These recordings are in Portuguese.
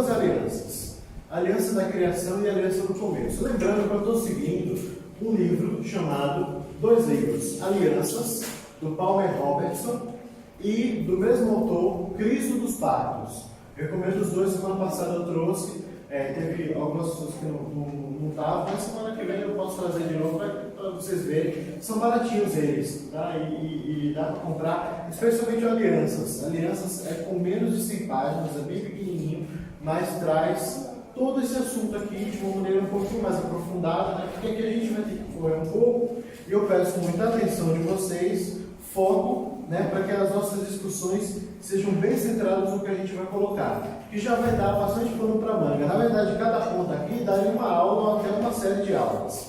duas alianças. A aliança da criação e a aliança do começo. Lembrando que eu estou seguindo um livro chamado, dois livros, Alianças, do Palmer Robertson, e do mesmo autor, Cristo dos Pactos. Recomendo os dois. Semana passada eu trouxe, teve algumas pessoas que não estavam, mas semana que vem eu posso trazer de novo para vocês verem. São baratinhos eles, tá? E dá para comprar, especialmente Alianças. Alianças é com menos de 100 páginas, é bem pequenininho, mas traz todo esse assunto aqui de uma maneira um pouquinho mais aprofundada, né? Porque aqui a gente vai ter que correr um pouco, e eu peço muita atenção de vocês, foco, né, para que as nossas discussões sejam bem centradas no que a gente vai colocar, que já vai dar bastante pano para manga. Na verdade, cada ponto aqui daria uma aula ou até uma série de aulas.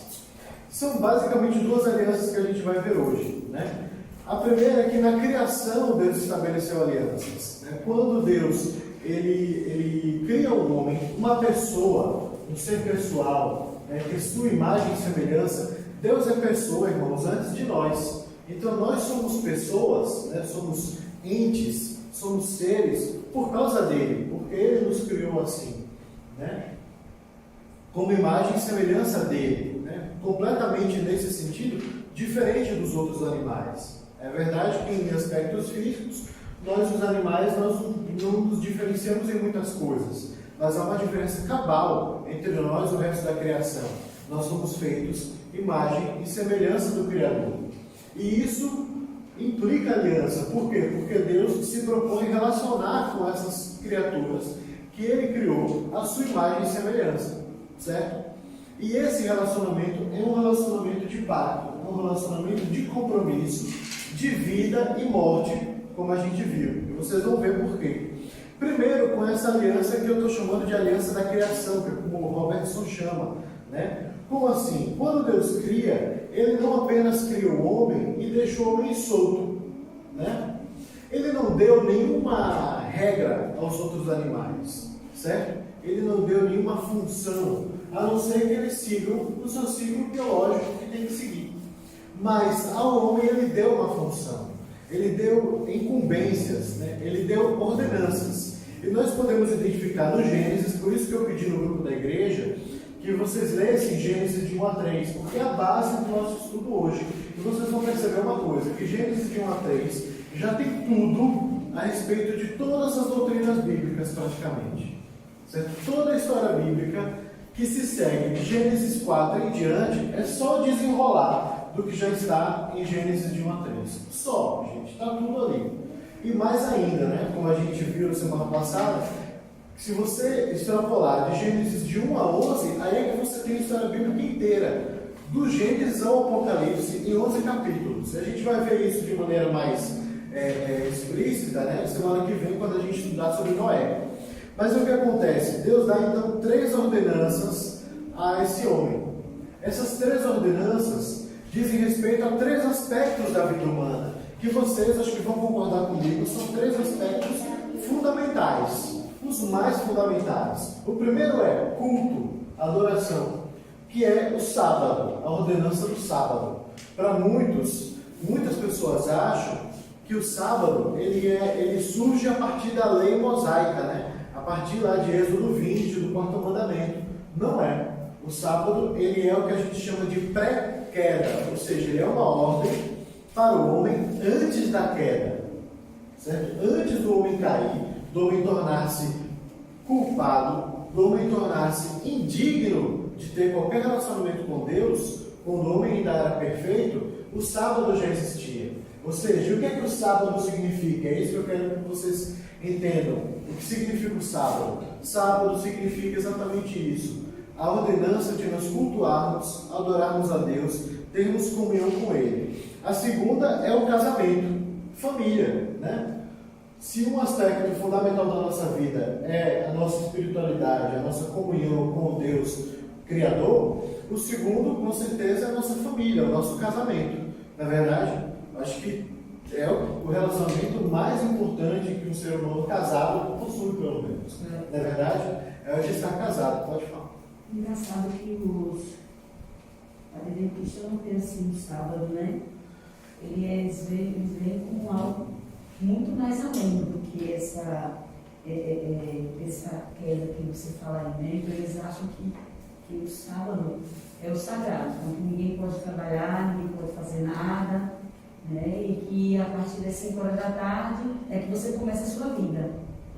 São basicamente duas alianças que a gente vai ver hoje, né? A primeira é que na criação Deus estabeleceu alianças, né? Quando Deus ele cria um homem, uma pessoa, um ser pessoal, né, que é sua imagem e semelhança. Deus é pessoa, irmãos, antes de nós. Então nós somos pessoas, né, somos entes, somos seres por causa dele, porque ele nos criou assim, né, como imagem e semelhança dele, né, completamente nesse sentido, diferente dos outros animais. É verdade que em aspectos físicos, nós, os animais, nós não nos diferenciamos em muitas coisas, mas há uma diferença cabal entre nós e o resto da criação. Nós somos feitos imagem e semelhança do Criador. E isso implica aliança. Por quê? Porque Deus se propõe relacionar com essas criaturas que Ele criou a sua imagem e semelhança, certo? E esse relacionamento é um relacionamento de pacto, é um relacionamento de compromisso, de vida e morte, como a gente viu. E vocês vão ver por quê. Primeiro, com essa aliança que eu estou chamando de aliança da criação, que é como o Robertson chama, né? Como assim? Quando Deus cria, Ele não apenas cria o homem e deixou o homem solto, né? Ele não deu nenhuma regra aos outros animais, certo? Ele não deu nenhuma função, a não ser que eles sigam o seu ciclo biológico que tem que seguir. Mas ao homem Ele deu uma função. Ele deu incumbências, né? Ele deu ordenanças. E nós podemos identificar no Gênesis, por isso que eu pedi no grupo da igreja, que vocês lessem Gênesis de 1 a 3, porque é a base do nosso estudo hoje. E vocês vão perceber uma coisa, que Gênesis de 1 a 3 já tem tudo a respeito de todas as doutrinas bíblicas praticamente. Certo? Toda a história bíblica que se segue de Gênesis 4 em diante é só desenrolar do que já está em Gênesis de 1 a 3. Só, gente, está tudo ali. E mais ainda, né, como a gente viu na semana passada, se você extrapolar de Gênesis de 1 a 11, aí é que você tem a história bíblica inteira, do Gênesis ao Apocalipse, em 11 capítulos. A gente vai ver isso de maneira mais explícita, né, semana que vem, quando a gente estudar sobre Noé. Mas o que acontece? Deus dá então 3 ordenanças a esse homem. Essas 3 ordenanças dizem respeito a 3 aspectos da vida humana, que vocês, acho que vão concordar comigo, são 3 aspectos fundamentais, os mais fundamentais. O primeiro é culto, adoração, que é o sábado, a ordenança do sábado. Para muitas pessoas acham que o sábado ele surge a partir da lei mosaica, né? A partir lá de Êxodo 20, do 4º mandamento. Não é. O sábado ele é o que a gente chama de pré-queda, ou seja, ele é uma ordem para o homem antes da queda, certo? Antes do homem cair, do homem tornar-se culpado, do homem tornar-se indigno de ter qualquer relacionamento com Deus, quando o homem ainda era perfeito, o sábado já existia. Ou seja, o que é que o sábado significa? É isso que eu quero que vocês entendam. O que significa o sábado? Sábado significa exatamente isso. A ordenança de nós cultuarmos, adorarmos a Deus, termos comunhão com Ele. A segunda é o casamento, família, né? Se um aspecto fundamental da nossa vida é a nossa espiritualidade, a nossa comunhão com o Deus Criador, o segundo, com certeza, é a nossa família, o nosso casamento. Na verdade, acho que é o relacionamento mais importante que um ser humano casado possui, pelo menos. Na verdade, é o de estar casado. Pode falar. Engraçado que os adventistas não têm assim o sábado, né? Eles veem como algo muito mais além do que essa queda que você fala aí, né? Então eles acham que o sábado é o sagrado, então que ninguém pode trabalhar, ninguém pode fazer nada, né? E que a partir das 5 horas da tarde é que você começa a sua vida.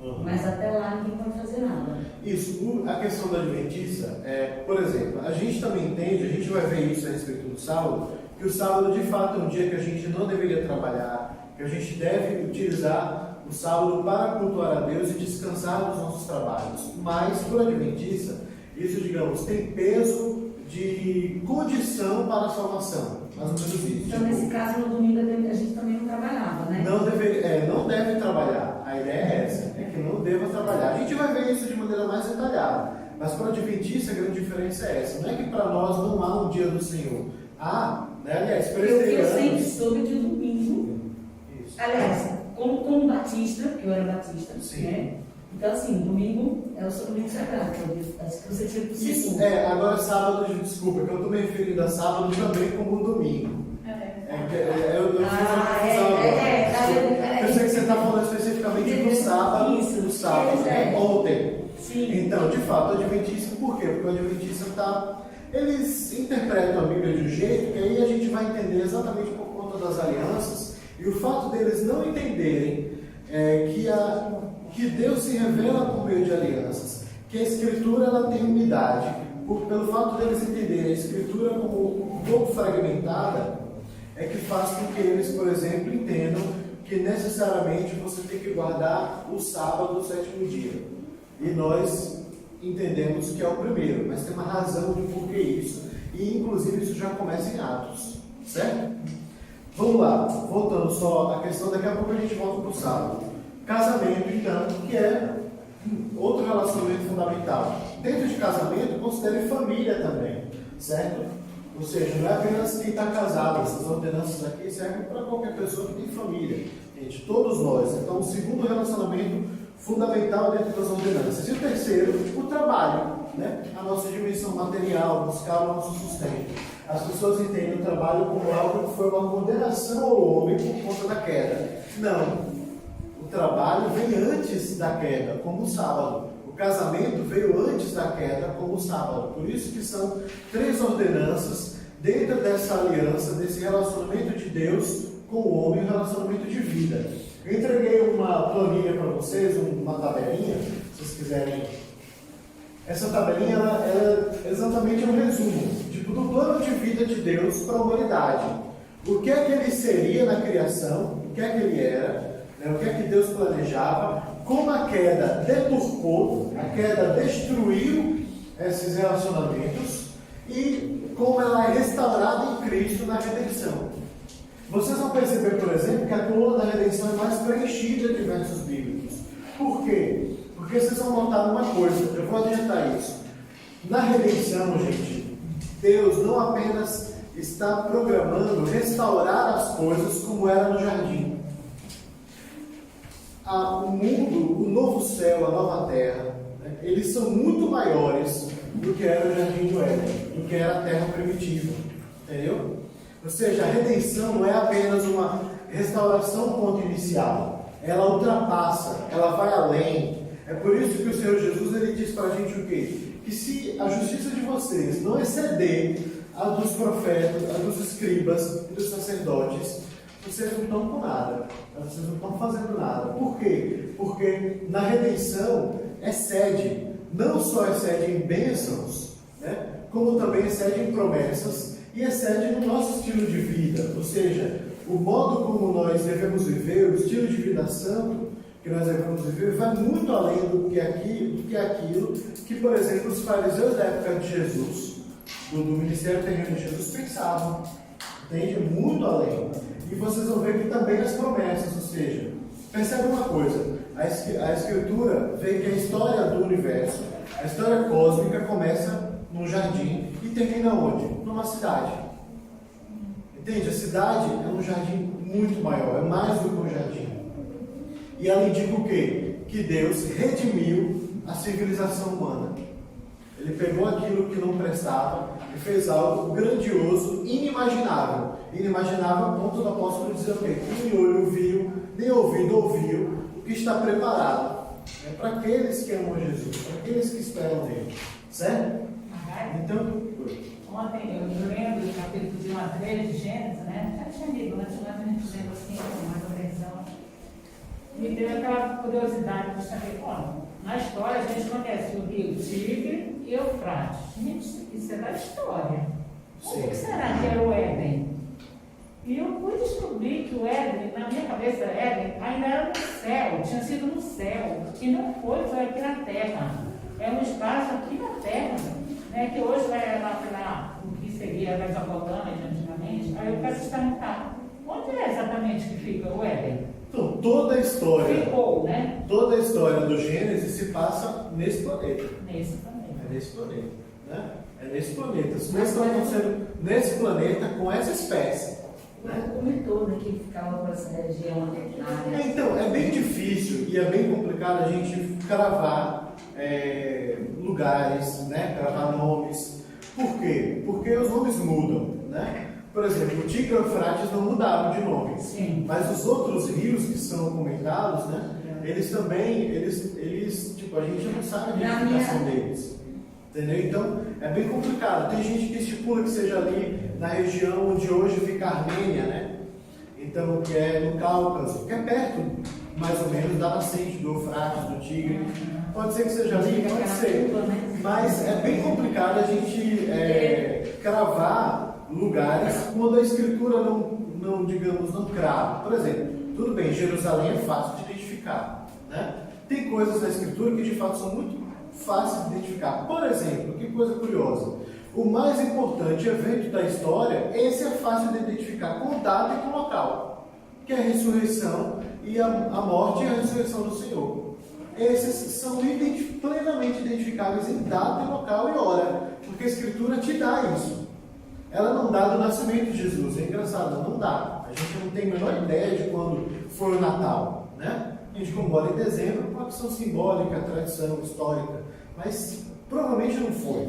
Uhum. Mas até lá ninguém pode fazer nada. Isso, a questão da adventista por exemplo, a gente também entende, a gente vai ver isso a respeito do sábado, que o sábado de fato é um dia que a gente não deveria trabalhar, que a gente deve utilizar o sábado para cultuar a Deus e descansar dos nossos trabalhos. Mas, para o adventista, isso, digamos, tem peso de condição para a salvação. Mais ou menos isso. Então, nesse caso, no domingo a gente também não trabalhava, né? Não deve trabalhar. A ideia é essa, é que não deva trabalhar. A gente vai ver isso de maneira mais detalhada. Mas para o adventista, a grande diferença é essa. Não é que para nós não há um dia do Senhor. Aliás, eu sempre soube de domingo. Isso. Aliás, como batista, que eu era batista, Sim. né? Então, assim, domingo é o seu domingo sagrado, acho que você tinha que Isso, agora sábado, desculpa, que eu estou me referindo a sábado também como um domingo. Eu fiz uma confusão agora. Eu sei que você está falando especificamente do sábado, ontem. Sim. Então, de fato, o adventista, por quê? Porque o adventista eles interpretam a Bíblia de um jeito que aí a gente vai entender exatamente por conta das alianças, e o fato deles não entenderem que Deus se revela por meio de alianças, que a Escritura ela tem unidade, pelo fato deles entenderem a Escritura como um pouco fragmentada, é que faz com que eles, por exemplo, entendam que necessariamente você tem que guardar o sábado, o 7º dia. E nós entendemos que é o primeiro, mas tem uma razão de por que isso, e inclusive isso já começa em Atos, certo? Vamos lá, voltando só à questão, daqui a pouco a gente volta para o sábado. Casamento, então, que é outro relacionamento fundamental. Dentro de casamento, considere família também, certo? Ou seja, não é apenas quem está casado, essas ordenanças aqui servem para qualquer pessoa que tem família. Gente, todos nós. Então, o segundo relacionamento fundamental dentro das ordenanças. E o terceiro, o trabalho, né? A nossa dimensão material, buscar o nosso sustento. As pessoas entendem o trabalho como algo que foi uma condenação ao homem por conta da queda. Não. O trabalho vem antes da queda, como o sábado. O casamento veio antes da queda, como o sábado. Por isso que são 3 ordenanças dentro dessa aliança, desse relacionamento de Deus com o homem, um relacionamento de vida. Eu entreguei uma planilha para vocês, uma tabelinha, se vocês quiserem. Essa tabelinha ela é exatamente um resumo do plano de vida de Deus para a humanidade. O que é que ele seria na criação, o que é que ele era, o que é que Deus planejava, como a queda deturpou, a queda destruiu esses relacionamentos e como ela é restaurada em Cristo na redenção. Vocês vão perceber, por exemplo, que a coluna da redenção é mais preenchida de versos bíblicos. Por quê? Porque vocês vão notar uma coisa, eu vou adiantar isso. Na redenção, gente, Deus não apenas está programando restaurar as coisas como era no jardim. O mundo, o novo céu, a nova terra, eles são muito maiores do que era o jardim do Éden, do que era a terra primitiva. Entendeu? Ou seja, a redenção não é apenas uma restauração ponto inicial. Ela ultrapassa, ela vai além. É por isso que o Senhor Jesus ele diz para a gente o quê? Que se a justiça de vocês não exceder a dos profetas, a dos escribas e dos sacerdotes, vocês não estão com nada. Vocês não estão fazendo nada. Por quê? Porque na redenção excede, não só excede em bênçãos, como também excede em promessas e excede no nosso estilo de vida. Ou seja, o modo como nós devemos viver, o estilo de vida santo que nós devemos viver, vai muito além do que aquilo que, por exemplo, os fariseus da época de Jesus, do ministério terreno de Jesus, pensavam. Entende? Muito além. E vocês vão ver que também as promessas, ou seja, percebe uma coisa, a Escritura vê que a história do universo, a história cósmica começa num jardim e termina onde? Numa cidade. Entende? A cidade é um jardim muito maior, é mais do que um jardim. E ela indica o quê? Que Deus redimiu a civilização humana. Ele pegou aquilo que não prestava e fez algo grandioso, inimaginável. Inimaginável a ponto do apóstolo dizer o quê? Que nem olho viu, nem ouvido ouviu, o que está preparado É para aqueles que amam Jesus, para aqueles que esperam nele. Certo? Então, ontem eu lembro do capítulo de 1 a 3 de Gênesis, né? Já tinha lido, mas a gente lembra assim, com mais atenção. Me deu aquela curiosidade de saber, olha, na história a gente conhece o rio Tigre e Eufrates. Gente, isso é da história. O que será que era o Éden? E eu fui descobrir que o Éden, na minha cabeça, Éden ainda era no céu, tinha sido no céu, e não foi aqui na terra. É um espaço aqui na terra, né, que hoje vai lá para o que seria a Mesopotâmia antigamente. Aí eu quero te perguntar, onde é exatamente que fica o Éden? Então, toda a história, Ficou, né? toda a história do Gênesis se passa nesse planeta. Nesse planeta. É nesse planeta, né? É nesse planeta. As coisas estão acontecendo nesse planeta com essa espécie. Né? Comentou, né, que ficava com essa região área. Então, é bem difícil e é bem complicado a gente cravar lugares, né? Cravar nomes. Por quê? Porque os nomes mudam, né? Por exemplo, o Tigre e o Eufrates não mudaram de nome. Sim. Mas os outros rios que são comentados, né? Eles também, eles tipo, a gente não sabe a identificação deles. Entendeu? Então, é bem complicado. Tem gente que estipula que seja ali na região onde hoje fica a Armênia, né? Então, que é no Cáucaso, que é perto, mais ou menos, da nascente do Eufrates, do Tigre. Pode ser que seja ali, pode ser. Mas é bem complicado a gente cravar lugares quando a escritura não digamos, não crava. Por exemplo, tudo bem, Jerusalém é fácil de identificar, né? Tem coisas na escritura que de fato são muito fáceis de identificar. Por exemplo, que coisa curiosa, o mais importante evento da história, esse é fácil de identificar com data e com local, que é a ressurreição e a morte e a ressurreição do Senhor. Esses são plenamente identificáveis em data, local e hora, porque a escritura te dá isso. Ela não dá do nascimento de Jesus, é engraçado, não dá. A gente não tem a menor ideia de quando foi o Natal, né? A gente comemora em dezembro por uma questão simbólica, tradição histórica, mas provavelmente não foi.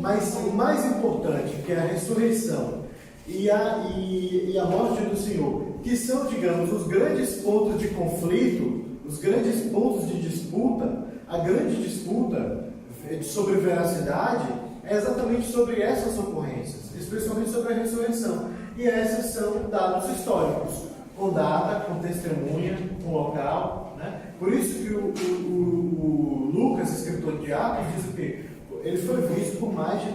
Mas o mais importante, que é a ressurreição e a morte do Senhor, que são, digamos, os grandes pontos de conflito, os grandes pontos de disputa, a grande disputa sobre veracidade é exatamente sobre essas ocorrências, especialmente sobre a ressurreição. E essas são dados históricos, com data, com testemunha, com local, né? Por isso que o Lucas, escritor de Atos, diz o quê? Ele foi visto por mais de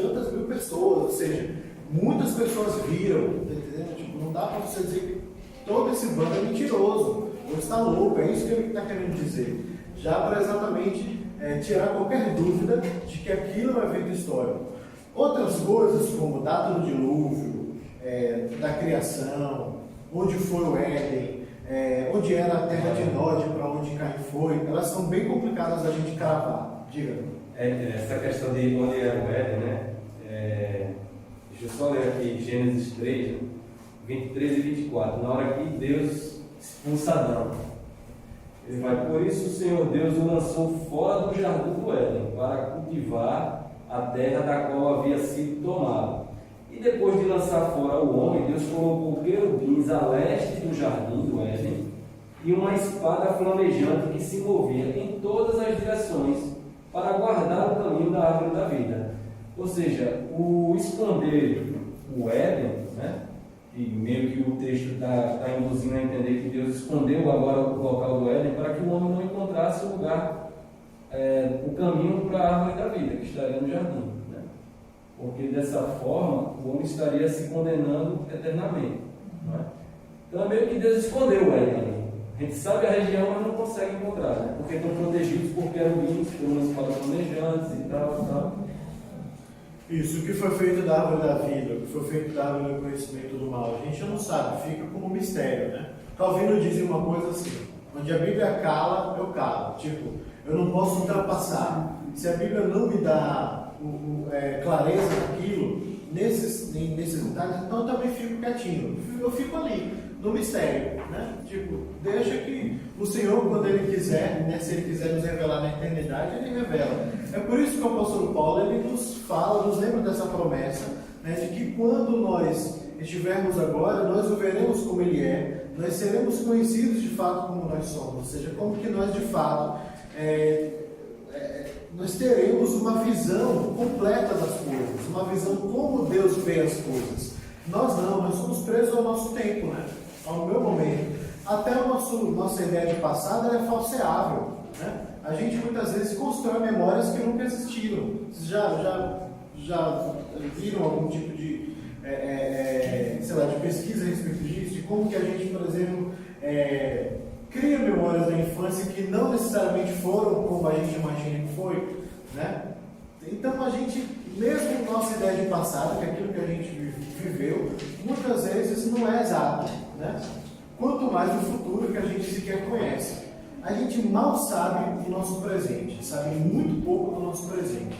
tantas mil pessoas, ou seja, muitas pessoas viram, tá entendendo? Tipo, não dá para você dizer que todo esse bando é mentiroso, ou está louco, é isso que ele está querendo dizer. Já para exatamente tirar qualquer dúvida de que aquilo é um evento histórico. Outras coisas, como data do dilúvio, da criação, onde foi o Éden, onde era a terra de Nod, para onde Caim foi, elas são bem complicadas da gente cravar. Diga. Essa questão de onde era o Éden, né? Deixa eu só ler aqui Gênesis 3, 23 e 24. Na hora que Deus expulsa Adão, ele vai: por isso o Senhor Deus o lançou fora do jardim do Éden, para cultivar a terra da qual havia sido tomado. E depois de lançar fora o homem, Deus colocou querubins a leste do jardim do Éden e uma espada flamejante que se movia em todas as direções para guardar o caminho da árvore da vida. Ou seja, o esconder o Éden, né? E meio que o texto está induzindo a entender que Deus escondeu agora o local do Éden para que o homem não encontrasse o lugar, o caminho para a árvore da vida, que estaria no jardim, né? Porque dessa forma o homem estaria se condenando eternamente, não é? Então é meio que Deus escondeu o Éden ali. A gente sabe a região, mas não consegue encontrar, né? Porque estão protegidos por querubins, por umas espadas flamejantes e tal. Isso, o que foi feito da árvore da vida, o que foi feito da árvore do conhecimento do mal, a gente não sabe, fica como mistério, né? Calvino dizia uma coisa assim: onde a Bíblia cala, eu calo. Tipo, eu não posso ultrapassar. Se a Bíblia não me dá clareza daquilo, nesses detalhes, então eu também fico quietinho. Eu fico ali, no mistério, né? Tipo, deixa que o Senhor, quando Ele quiser, né, se Ele quiser nos revelar na eternidade, Ele revela. É por isso que o apóstolo Paulo, ele nos fala, nos lembra dessa promessa, né, de que quando nós estivermos agora, nós o veremos como Ele é, nós seremos conhecidos de fato como nós somos, ou seja, como que nós de fato nós teremos uma visão completa das coisas, uma visão como Deus vê as coisas. Nós não, nós somos presos ao nosso tempo, né? Ao meu momento. Até a nossa ideia de passado ela é falseável, né? A gente muitas vezes constrói memórias que nunca existiram. Vocês já viram algum tipo de, sei lá, de pesquisa a respeito disso? De como que a gente, por exemplo, cria memórias da infância que não necessariamente foram como a gente imagina que foi, né? Então a gente, mesmo nossa ideia de passado, que é aquilo que a gente viveu, muitas vezes não é exato, né? Quanto mais o futuro que a gente sequer conhece. A gente mal sabe o nosso presente, sabe muito pouco do nosso presente.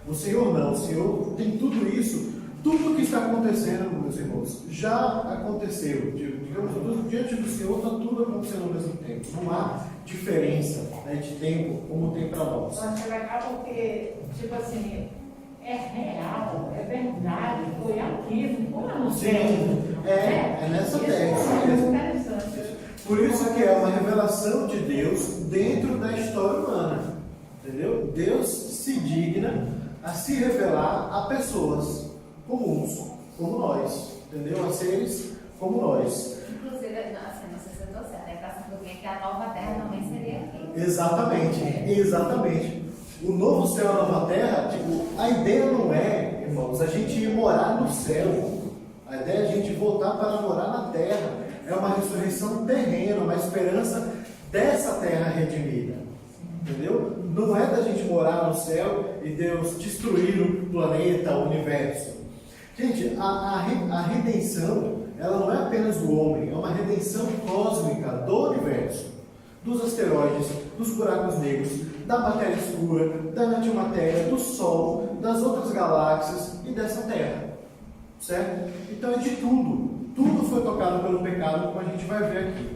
O Senhor não, o Senhor tem tudo isso, tudo que está acontecendo, meus irmãos, já aconteceu. Digamos, diante do Senhor está tudo acontecendo ao mesmo tempo. Não há diferença, né, de tempo como tem para nós. Eu acho legal porque, tipo assim, é real, é verdade, foi aqui, não foi no céu. É nessa terra. Isso é muito interessante. Por isso que é uma revelação de Deus dentro da história humana. Entendeu? Deus se digna a se revelar a pessoas comuns, como nós. Entendeu? A seres como nós. Inclusive, assim, não sei se eu estou certa, a impressão que eu tenho é que a nova terra também seria aqui. Exatamente. O novo céu e a nova terra, a ideia não é, irmãos, a gente ir morar no céu. A ideia é a gente voltar para morar na terra. É uma ressurreição terrena, uma esperança dessa terra redimida. Entendeu? Não é da gente morar no céu e Deus destruir o planeta, o universo. Gente, a redenção, ela não é apenas do homem, é uma redenção cósmica do universo. Dos asteroides, dos buracos negros, da matéria escura, da antimatéria, do Sol, das outras galáxias e dessa Terra. Certo? Então é de tudo. Tudo foi tocado pelo pecado, como a gente vai ver aqui.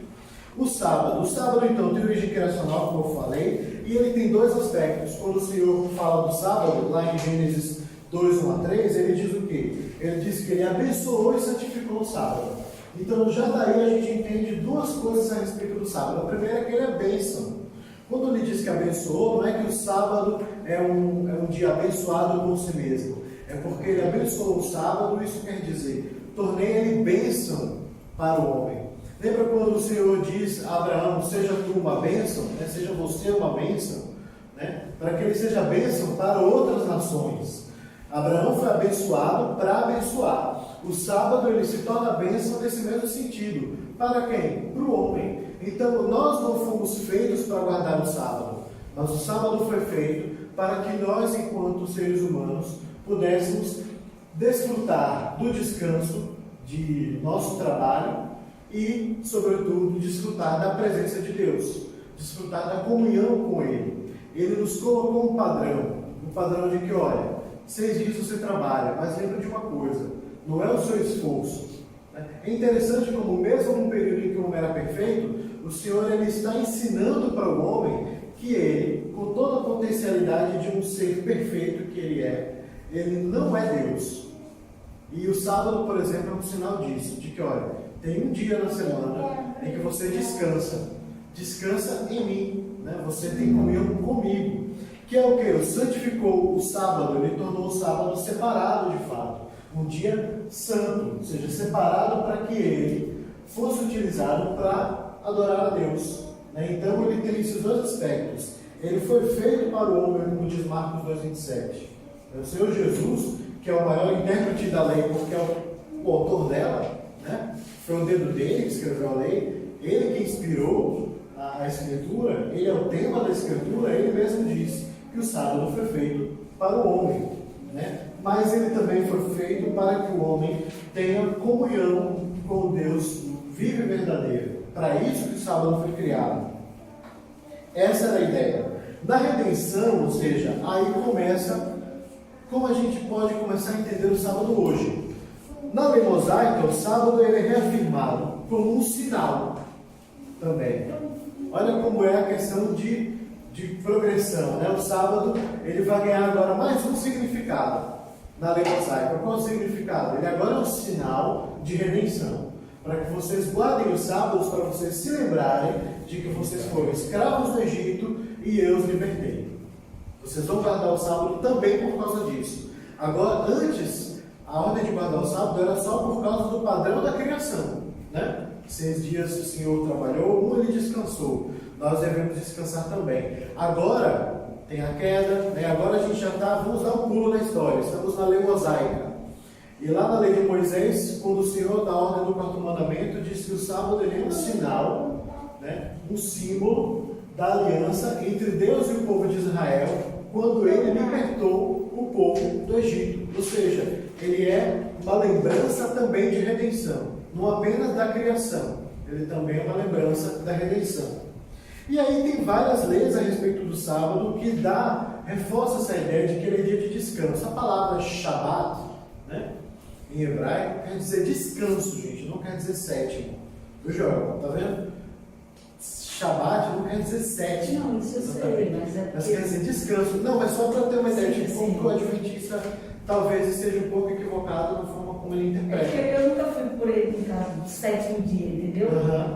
O sábado então tem origem criacional, como eu falei, e ele tem dois aspectos. Quando o Senhor fala do sábado, lá em Gênesis 2, 1 a 3, ele diz o quê? Ele diz que ele abençoou e santificou o sábado. Então já daí a gente entende duas coisas a respeito do sábado. A primeira é que ele é bênção. Quando ele diz que abençoou, não é que o sábado é um dia abençoado por si mesmo. É porque ele abençoou o sábado, isso quer dizer, tornei ele bênção para o homem. Lembra quando o Senhor diz a Abraão, seja tu uma bênção, né? Seja você uma bênção, né? Para que ele seja bênção para outras nações. Abraão foi abençoado para abençoar. O sábado ele se torna bênção nesse mesmo sentido. Para quem? Para o homem. Então nós não fomos feitos para guardar o sábado, mas o sábado foi feito para que nós, enquanto seres humanos, pudéssemos desfrutar do descanso de nosso trabalho e, sobretudo, desfrutar da presença de Deus, desfrutar da comunhão com Ele. Ele nos colocou um padrão de que, olha, 6 dias você trabalha, mas lembra de uma coisa, não é o seu esforço. É interessante como, mesmo num período em que o homem era perfeito, o Senhor ele está ensinando para o homem que ele, com toda a potencialidade de um ser perfeito que ele não é Deus. E o sábado, por exemplo, é um sinal disso, de que, olha, tem um dia na semana em que você descansa em mim, né? Você tem comunhão comigo, que é o que? O santificou o sábado, ele tornou o sábado separado de fato, um dia santo, ou seja, separado para que ele fosse utilizado para adorar a Deus, né? Então ele tem esses dois aspectos. Ele foi feito para o homem, como diz Marcos 2,27. O Senhor Jesus, que é o maior intérprete da lei, porque é o autor dela, né? Foi o dedo dele que escreveu a lei, ele que inspirou a Escritura, ele é o tema da Escritura, ele mesmo disse que o sábado foi feito para o homem, né? Mas ele também foi feito para que o homem tenha comunhão com o Deus vivo e verdadeiro. Para isso que o sábado foi criado. Essa era a ideia. Na redenção, ou seja, aí começa como a gente pode começar a entender o sábado hoje. Na lei mosaica, o sábado ele é reafirmado como um sinal também. Olha como é a questão de progressão, né? O sábado ele vai ganhar agora mais um significado na lei mosaica. Qual é o significado? Ele agora é um sinal de redenção. para que vocês guardem os sábados, para vocês se lembrarem de que vocês foram escravos do Egito e eu os libertei. Vocês vão guardar o sábado também por causa disso. Agora, antes, a ordem de guardar o sábado era só por causa do padrão da criação, né? 6 dias o Senhor trabalhou, um ele descansou. Nós devemos descansar também. Agora, tem a queda, né? Agora a gente já está, vamos dar um pulo na história, estamos na lei mosaica. E lá na lei de Moisés, quando o Senhor dá a ordem do 4º mandamento, diz que o sábado ele é um sinal, né? Um símbolo da aliança entre Deus e o povo de Israel, quando ele libertou o povo do Egito. Ou seja, ele é uma lembrança também de redenção, não apenas da criação, ele também é uma lembrança da redenção. E aí tem várias leis a respeito do sábado que reforça essa ideia de que ele é dia de descanso. A palavra Shabbat, né, em hebraico, quer dizer descanso, gente, não quer dizer sétimo. Viu, Joel? Tá vendo? Shabbat não quer dizer sétimo. Não, isso eu sei, mas quer dizer descanso. Não, mas só para ter uma ideia de como o adventista talvez esteja um pouco equivocado na forma como ele interpreta. É que eu nunca fui por ele no caso do 7º dia, entendeu?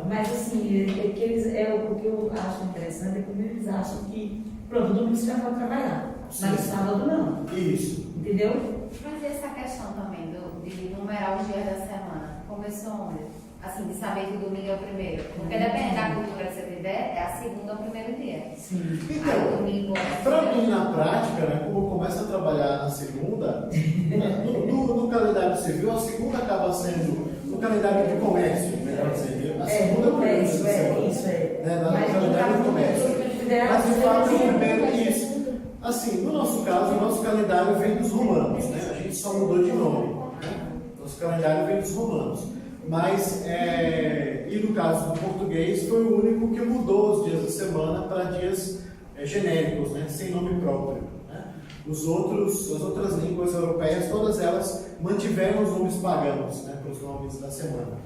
Mas assim, o que eu acho interessante é que eles acham que, pronto, domingo você já pode trabalhar, mas sábado não. Isso. Entendeu? Mas essa questão também de numerar os dias da semana, começou onde? Assim, de saber que o domingo é o primeiro. Porque dependendo da cultura que você tiver, é a segunda ou o primeiro dia. Sim. Então, domingo para mim, na prática, né, como eu começo a trabalhar na segunda, no calendário civil, a segunda acaba sendo, no calendário de comércio, melhor dizer, a segunda comércio, isso é. Né, no calendário de comércio. Mas de fato, o primeiro é isso. Assim, no nosso caso, o nosso calendário vem dos romanos, né? A gente só mudou de nome. Né? Nosso calendário vem dos romanos. Mas, e no caso do português, foi o único que mudou os dias da semana para dias genéricos, né? Sem nome próprio. Né? As outras línguas europeias, todas elas mantiveram os nomes pagãos, né? Para os nomes da semana.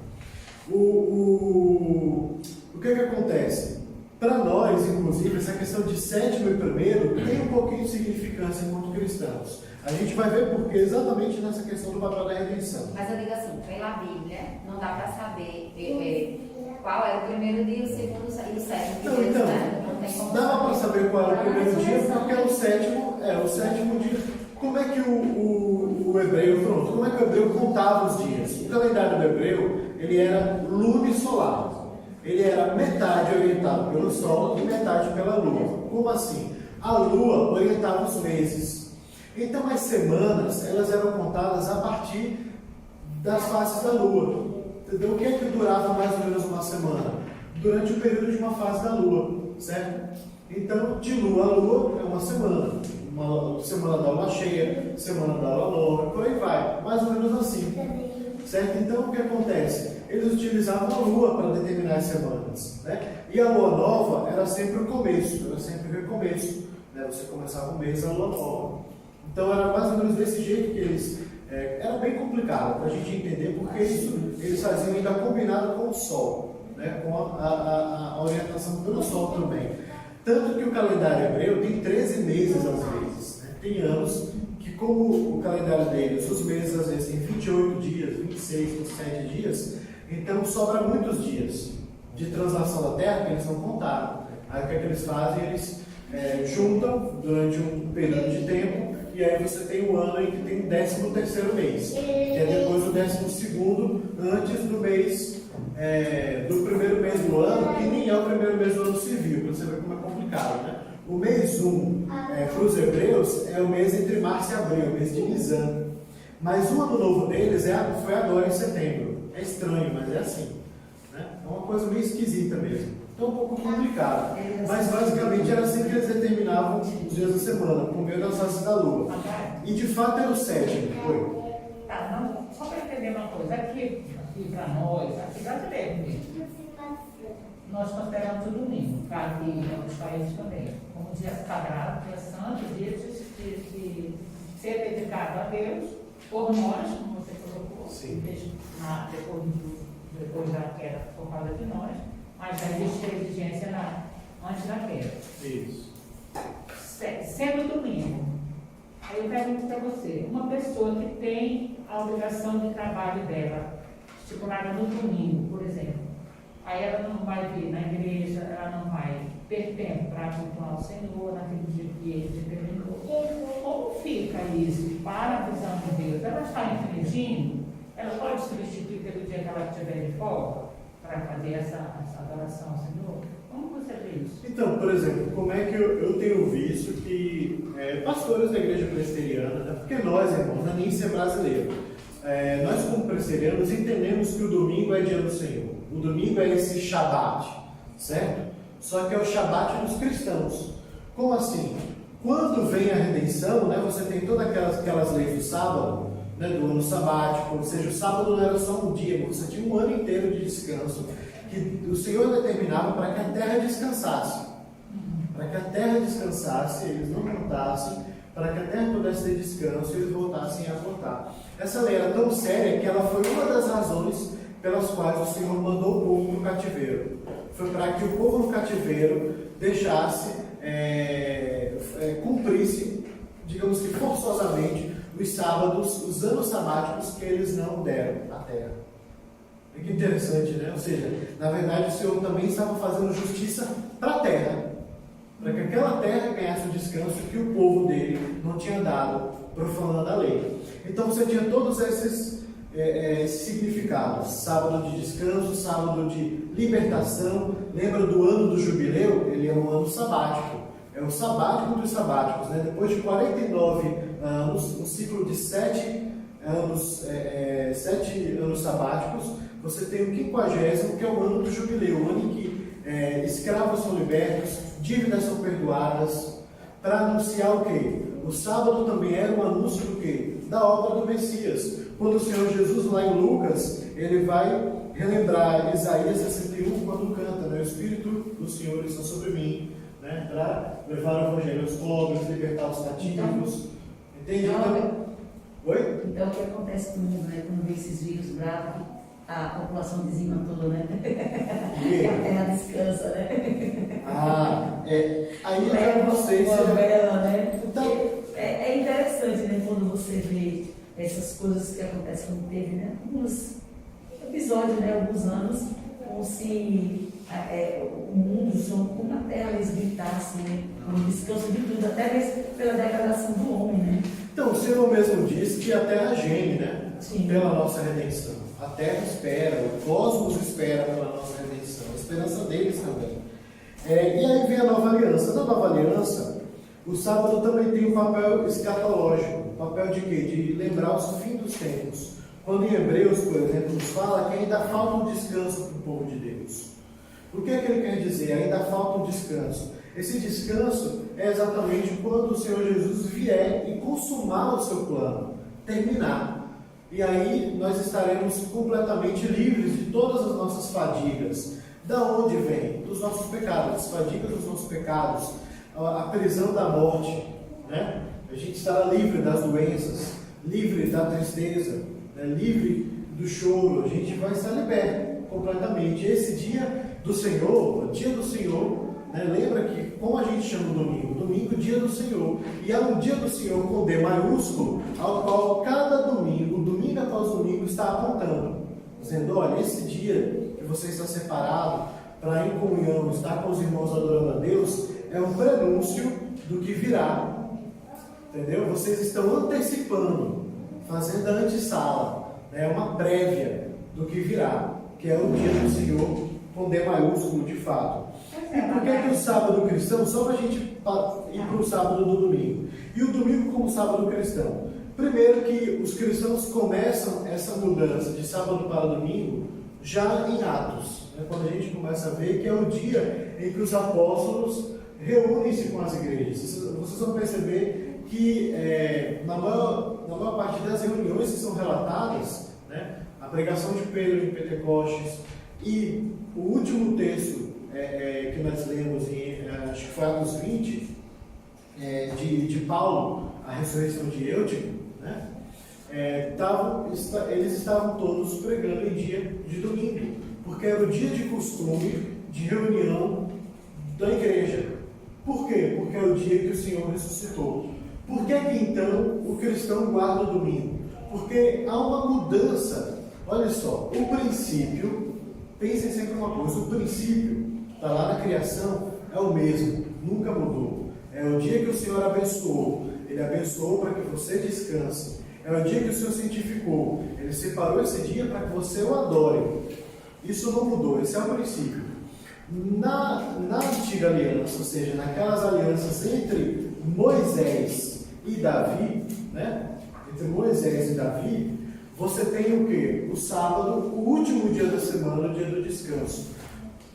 O que acontece? Para nós, inclusive, essa questão de sétimo e primeiro tem um pouquinho de significância enquanto cristãos. A gente vai ver por quê exatamente nessa questão do papel da redenção. Mas eu digo assim, pela Bíblia, não dá para saber qual é o primeiro dia, o segundo e o sétimo dia. Então, Né? Não tem como dava para saber qual era o primeiro dia, porque o sétimo dia. Como é que o hebreu, pronto, como é que o hebreu contava os dias? O calendário do hebreu, ele era lunisolar. Ele era metade orientado pelo sol e metade pela lua. Como assim? A lua orientava os meses. Então as semanas, elas eram contadas a partir das faces da lua. Entendeu? O que é que durava mais ou menos uma semana? Durante o período de uma fase da lua, certo? Então, de lua a lua é uma semana. Uma semana da lua cheia, semana da lua nova, por aí vai. Mais ou menos assim. Certo? Então, o que acontece? Eles utilizavam a lua para determinar as semanas. Né? E a lua nova era sempre o começo, era sempre o recomeço. Né? Você começava o mês, a lua nova. Então, era mais ou menos desse jeito que eles... era bem complicado para a gente entender, porque isso eles faziam ainda combinado com o sol, né? Com a orientação pelo sol também. Tanto que o calendário hebreu tem 13 meses às vezes. Né? Tem anos que, como o calendário deles, os meses às vezes têm 28 dias, 26, 27 dias, então sobra muitos dias de translação da terra que eles não contaram. Aí o que é que eles fazem? Eles juntam durante um período de tempo, e aí você tem um ano em que tem o 13º mês, que é depois do 12º, antes do mês, do primeiro mês do ano, que nem é o primeiro mês do ano civil, para você ver como é complicado, né? O mês 1, para os hebreus, é o mês entre março e abril, o mês de Nisan. Mas o ano novo deles foi agora em setembro. É estranho, mas é assim. Né? É uma coisa meio esquisita mesmo. Então, um pouco complicado. Mas, basicamente, era assim que eles determinavam os dias da semana, por meio das fases da lua. E, de fato, era o sétimo. Foi. Tá, não, só para entender uma coisa, aqui para nós, aqui brasileiro mesmo, nós consideramos o domingo, claro que em outros países também, como dia sagrado, dia santo, dia de ser dedicado a Deus, por nós, como você colocou, depois da queda por causa de nós, mas já existe a exigência antes da queda. Isso. Sendo domingo, aí eu pergunto para você, uma pessoa que tem a obrigação de trabalho dela, estipulada no domingo, por exemplo. Aí ela não vai vir na igreja, ela não vai ter tempo para cultuar o Senhor naquele dia que ele determinou. Como fica isso para a visão de Deus? Ela está infringindo? Ela pode substituir pelo dia que ela estiver de folga para fazer essa adoração ao Senhor? Como você vê isso? Então, por exemplo, como é que eu tenho visto que pastores da igreja presbiteriana, né, porque nós, irmãos, não é nem ser brasileiro, nós como presbiterianos entendemos que o domingo é dia do Senhor. O domingo é esse Shabat, certo? Só que é o Shabat dos cristãos. Como assim? Quando vem a redenção, né, você tem todas aquelas leis do sábado, né, do ano sabático, ou seja, o sábado não era só um dia, você tinha um ano inteiro de descanso, que o Senhor determinava para que a terra descansasse. Para que a terra descansasse, eles não plantassem, para que a terra pudesse ter descanso e eles voltassem a plantar. Essa lei era tão séria que ela foi uma das razões pelas quais o Senhor mandou o povo no cativeiro. Foi para que o povo no cativeiro deixasse, cumprisse, digamos que forçosamente, os sábados, os anos sabáticos que eles não deram à terra. É que interessante, né? Ou seja, na verdade o Senhor também estava fazendo justiça para a terra, para que aquela terra ganhasse o descanso que o povo dele não tinha dado, profanando a lei. Então você tinha todos esses significados: sábado de descanso, sábado de libertação. Lembra do ano do jubileu? Ele é um ano sabático, é o sabático dos sabáticos, né? Depois de 49 anos, um ciclo de 7 anos, 7 anos sabáticos, você tem o 50º, que é o ano do jubileu, o ano em que escravos são libertos, dívidas são perdoadas, para anunciar o quê? O sábado também era um anúncio do quê? Da obra do Messias. Quando o Senhor Jesus, lá em Lucas, ele vai relembrar Isaías 61, quando canta, né? O Espírito do Senhor está sobre mim, né? Para levar o Evangelho aos pobres, libertar os cativos. Entende? Oi? Então, o que acontece com o mundo, né? Quando vê esses vírus bravos, a população dizima toda, né? E a terra descansa, né? Aí eu não sei se... né? Então, é interessante, né? Quando você vê essas coisas que acontecem, como teve, né? Alguns episódios, né? Alguns anos, como se o mundo, como a terra eles gritassem, né? Com descanso de tudo, até mesmo pela degradação do homem, né? Então, o Senhor mesmo diz que a terra geme, né? Sim. Pela nossa redenção. A terra espera, o cosmos espera pela nossa redenção, a esperança deles também. E aí vem a nova aliança. Na nova aliança, o sábado também tem um papel escatológico. O papel de quê? De lembrar o fim dos tempos. Quando em Hebreus, por exemplo, nos fala que ainda falta um descanso para o povo de Deus. O que é que ele quer dizer? Ainda falta um descanso. Esse descanso é exatamente quando o Senhor Jesus vier e consumar o seu plano, terminar. E aí nós estaremos completamente livres de todas as nossas fadigas. Da onde vem? Dos nossos pecados, as fadigas dos nossos pecados, a prisão da morte, né? A gente estará livre das doenças, livre da tristeza, né? Livre do choro. A gente vai estar liberto completamente. Esse dia do Senhor, o dia do Senhor, né? Lembra que como a gente chama o domingo? Domingo, dia do Senhor. E há um dia do Senhor com D maiúsculo, ao qual cada domingo, domingo após domingo, está apontando, dizendo: olha, esse dia que você está separado para ir em comunhão, estar com os irmãos adorando a Deus, é um prenúncio do que virá. Entendeu? Vocês estão antecipando, fazendo a antessala, né? Uma prévia do que virá, que é o dia do Senhor com D maiúsculo de fato. E por que o sábado cristão? Só para a gente ir para o sábado do domingo. E o domingo como sábado cristão? Primeiro que os cristãos começam essa mudança de sábado para domingo já em Atos, né? Quando a gente começa a ver que é o dia em que os apóstolos reúnem-se com as igrejas. Vocês vão perceber que na maior parte das reuniões que são relatadas, né? A pregação de Pedro em Pentecostes e o último texto que nós lemos, acho que foi Atos 20, de Paulo, a ressurreição de Eutico, né? Eles estavam todos pregando em dia de domingo, porque era o dia de costume, de reunião da igreja. Por quê? Porque é o dia que o Senhor ressuscitou. Por que então o cristão guarda o domingo? Porque há uma mudança Olha só, o princípio, pensem sempre uma coisa, o princípio está lá na criação, é o mesmo, nunca mudou. É o dia que o Senhor abençoou, Ele abençoou para que você descanse. É o dia que o Senhor santificou, Ele separou esse dia para que você o adore. Isso não mudou, esse é o princípio. Na antiga aliança, ou seja, naquelas alianças entre Moisés e Davi, né? Entre Moisés e Davi, você tem o quê? O sábado, o último dia da semana, o dia do descanso.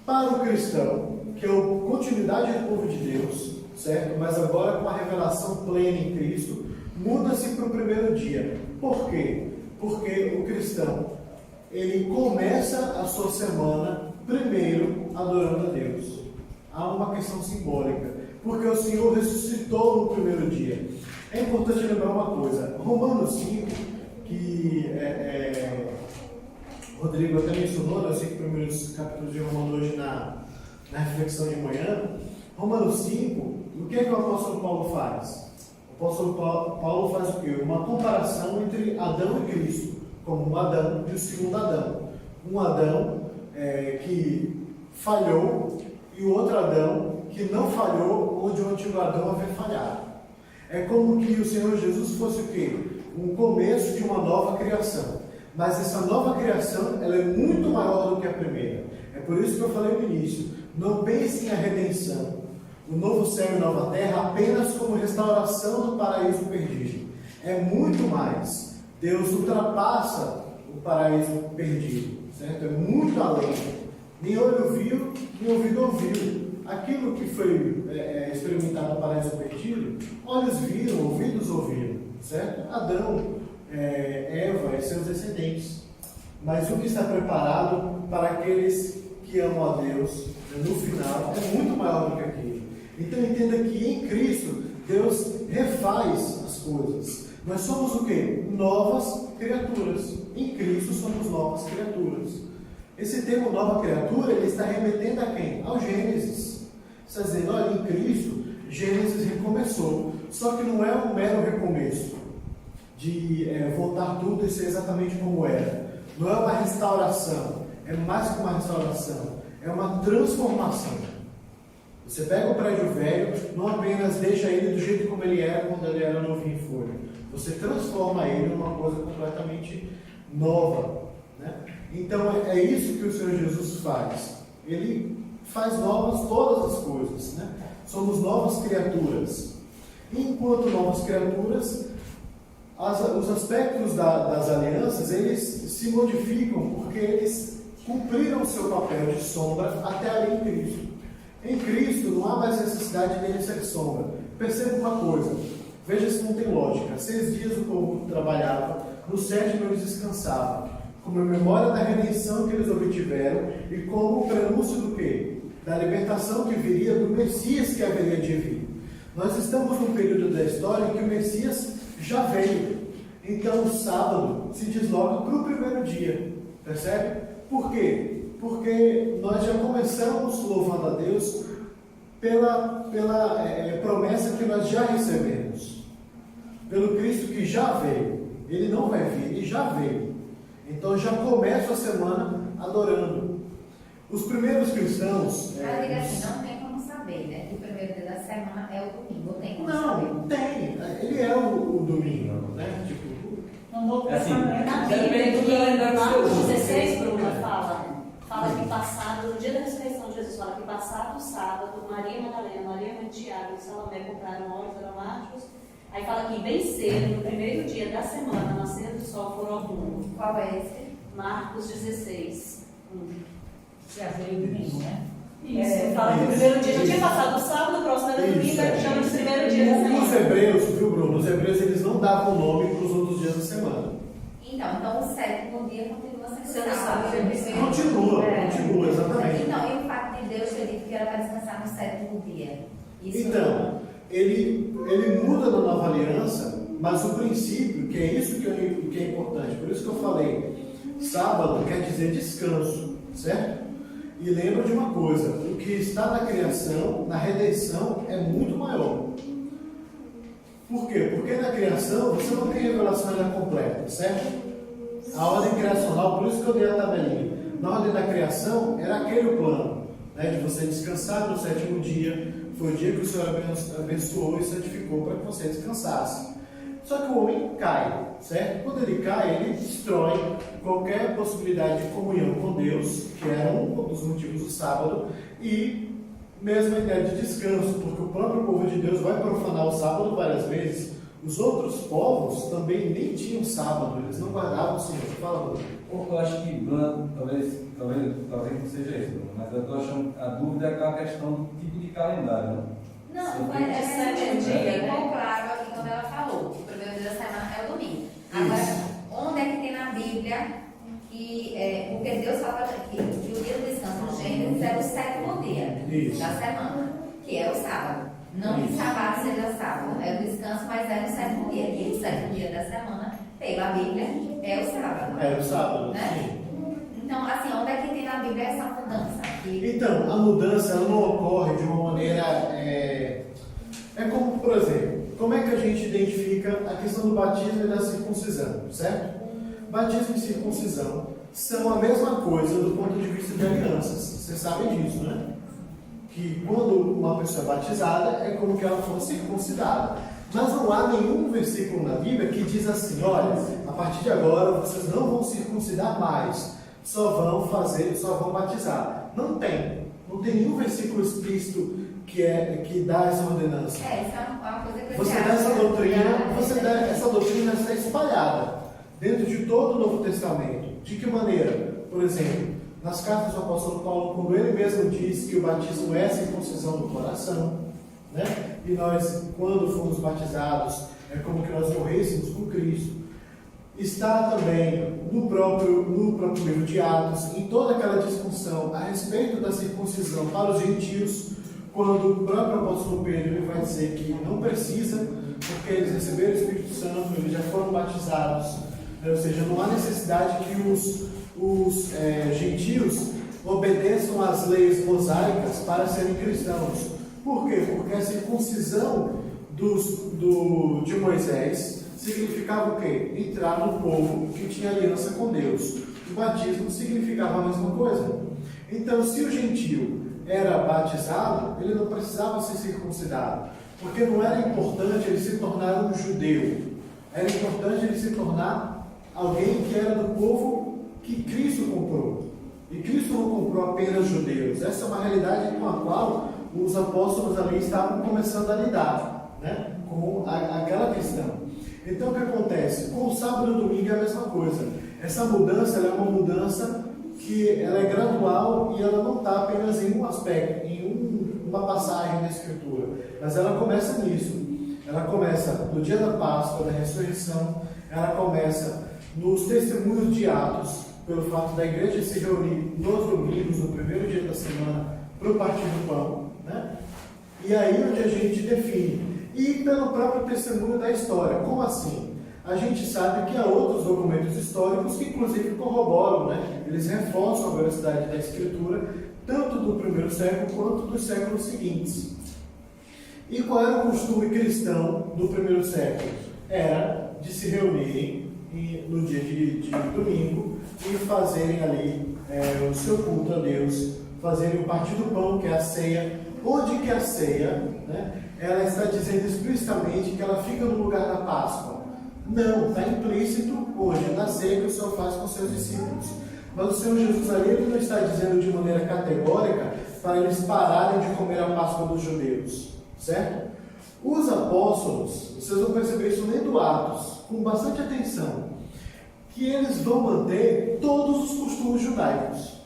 Para o cristão, que é a continuidade do povo de Deus, certo? Mas agora com a revelação plena em Cristo, muda-se para o primeiro dia. Por quê? Porque o cristão, ele começa a sua semana primeiro adorando a Deus. Há uma questão simbólica, porque o Senhor ressuscitou no primeiro dia. É importante lembrar uma coisa, Romanos 5, que Rodrigo até mencionou, nos 5 primeiros capítulos de Romanos hoje na reflexão de manhã. Romanos 5, o que é que o apóstolo Paulo faz? O apóstolo Paulo faz o quê? Uma comparação entre Adão e Cristo, como um Adão e o segundo Adão. Um Adão que falhou e o outro Adão que não falhou, onde o antigo Adão havia falhado. É como que o Senhor Jesus fosse o quê? Um começo de uma nova criação. Mas essa nova criação, ela é muito maior do que a primeira. É por isso que eu falei no início, não pense em a redenção, o novo céu e nova terra, apenas como restauração do paraíso perdido. É muito mais. Deus ultrapassa o paraíso perdido, certo? É muito além. Nem olho viu, nem ouvido ouviu. Aquilo que foi experimentado no paraíso perdido, olhos viram, ouvidos ouviram, certo? Adão, Eva e seus descendentes. Mas o que está preparado para aqueles que amam a Deus no final é muito maior do que aquilo. Então entenda que em Cristo Deus refaz as coisas. Nós somos o quê? Novas criaturas. Em Cristo somos novas criaturas. Esse termo nova criatura, ele está remetendo a quem? Ao Gênesis. Está dizendo, olha, em Cristo, Gênesis recomeçou. Só que não é um mero recomeço de voltar tudo e ser exatamente como era. Não é uma restauração. É mais que uma restauração. É uma transformação. Você pega o prédio velho, não apenas deixa ele do jeito como ele era quando ele era novinho em folha. Você transforma ele numa coisa completamente nova, né? Então é isso que o Senhor Jesus faz. Ele faz novas todas as coisas, né? Somos novas criaturas. E enquanto novas criaturas, os aspectos das alianças, eles se modificam porque eles cumpriram o seu papel de sombra até ali em Cristo. Em Cristo não há mais necessidade dele ser sombra. Perceba uma coisa, veja se não tem lógica. 6 dias o povo trabalhava, no 7º eles descansavam, como memória da redenção que eles obtiveram e como prenúncio do quê? Da libertação que viria do Messias que haveria de vir. Nós estamos num período da história em que o Messias já veio. Então o sábado se desloca para o primeiro dia. Percebe? Por quê? Porque nós já começamos louvando a Deus pela promessa que nós já recebemos. Pelo Cristo que já veio. Ele não vai vir, ele já veio. Então já começa a semana adorando. Os primeiros cristãos... Eu digo assim, não tem como saber, né? Que o primeiro dia da semana é o domingo. Tem como saber? Não, tem. Ele é o domingo, né? Tipo... Não vou Assim, pensar Na depende do Bíblia, calendário em Marcos seu. 16, Bruna fala que passado, no dia da ressurreição de Jesus, fala que passado o sábado, Maria Madalena, Maria Mãe de Tiago e Salomé compraram óleos aromáticos. Aí fala que bem cedo, no primeiro dia da semana, nascendo do sol, foram ao túmulo. Qual é esse? Marcos 16. se haver o domingo, né? Isso, fala que o primeiro dia já tinha passado o sábado, o próximo era domingo, aí chama de primeiro dia da Nos semana. hebreus, viu, Bruno? Os hebreus eles não davam nome para os outros dias da semana. Então o 7º dia continua sendo Sendo sábado. sábado. Continua, exatamente. Então, e o fato de Deus ter dito que era para descansar no 7º dia? Isso Então, ele muda na nova aliança, mas o princípio, que é isso que é importante, por isso que eu falei, sábado quer dizer descanso, certo? E lembra de uma coisa, o que está na criação, na redenção, é muito maior. Por quê? Porque na criação você não tem revelação ainda completa, certo? A ordem criacional, por isso que eu dei a tabelinha. Na ordem da criação, era aquele o plano, né, de você descansar no sétimo dia. Foi o dia que o Senhor abençoou e santificou para que você descansasse. Só que o homem cai, certo? Quando ele cai, ele destrói qualquer possibilidade de comunhão com Deus, que era um dos motivos do sábado, e mesmo a ideia de descanso, porque o próprio povo de Deus vai profanar o sábado várias vezes. Os outros povos também nem tinham sábado, eles não guardavam o Senhor. Fala, Bruno. Eu acho que, Bruna, talvez não seja isso, Bruna, mas eu estou achando a dúvida é aquela questão do tipo de calendário, né? Não, ficou claro aqui quando ela falou. O primeiro dia da semana é o domingo. Agora, onde é que tem na Bíblia que, porque Deus fala que o dia do descanso no Gênesis é o sétimo dia da semana, que é o sábado. Não que sábado seja sábado, é o descanso, mas é no sétimo dia. E o sétimo dia da semana, pela Bíblia, é o sábado. É o sábado, né? sim. Então, assim, onde é que tem na Bíblia essa mudança? Então, a mudança ela não ocorre de uma maneira. É como, por exemplo, como é que a gente identifica a questão do batismo e da circuncisão, certo? Batismo e circuncisão são a mesma coisa do ponto de vista de alianças. Vocês sabem disso, né? Que quando uma pessoa é batizada, é como que ela fosse circuncidada. Mas não há nenhum versículo na Bíblia que diz assim: olha, a partir de agora vocês não vão circuncidar mais, só vão batizar. Não tem nenhum versículo explícito que dá essa ordenança. Isso é uma coisa que Você dá essa doutrina está espalhada dentro de todo o Novo Testamento. De que maneira? Por exemplo, nas cartas do apóstolo Paulo, quando ele mesmo diz que o batismo é a circuncisão do coração, né? E nós, quando fomos batizados, é como que nós morrêssemos com Cristo. Está também no próprio livro de Atos, em toda aquela discussão a respeito da circuncisão para os gentios, quando o próprio apóstolo Pedro ele vai dizer que não precisa, porque eles receberam o Espírito Santo, eles já foram batizados, né? Ou seja, não há necessidade que os gentios obedeçam às leis mosaicas para serem cristãos. Por quê? Porque a circuncisão de Moisés significava o quê? Entrar no povo que tinha aliança com Deus. O batismo significava a mesma coisa. Então, se o gentio era batizado, ele não precisava ser circuncidado, porque não era importante ele se tornar um judeu, era importante ele se tornar alguém que era do povo que Cristo comprou. E Cristo não comprou apenas judeus. Essa é uma realidade com a qual os apóstolos ali estavam começando a lidar, né, com aquela questão. Então, o que acontece? Com o sábado e o domingo é a mesma coisa. Essa mudança ela é uma mudança que ela é gradual e ela não está apenas em um aspecto, em uma passagem da Escritura, mas ela começa nisso. Ela começa no dia da Páscoa, da ressurreição, ela começa nos testemunhos de Atos, pelo fato da igreja se reunir nos domingos, no primeiro dia da semana, para o partir do pão, né? E aí onde a gente define. E pelo próprio testemunho da história. Como assim? A gente sabe que há outros documentos históricos que inclusive corroboram, né? Eles reforçam a veracidade da Escritura, tanto do primeiro século quanto dos séculos seguintes. E qual era o costume cristão do primeiro século? Era de se reunirem no dia de domingo e fazerem ali o seu culto a Deus, fazerem o partir do pão, que é a ceia. Onde que a ceia, né, ela está dizendo explicitamente que ela fica no lugar da Páscoa? Não, está implícito hoje na ceia que o Senhor faz com seus discípulos. Mas o Senhor Jesus ali ele não está dizendo de maneira categórica para eles pararem de comer a Páscoa dos judeus, certo? Os apóstolos, vocês vão perceber isso lendo Atos, com bastante atenção, que eles vão manter todos os costumes judaicos.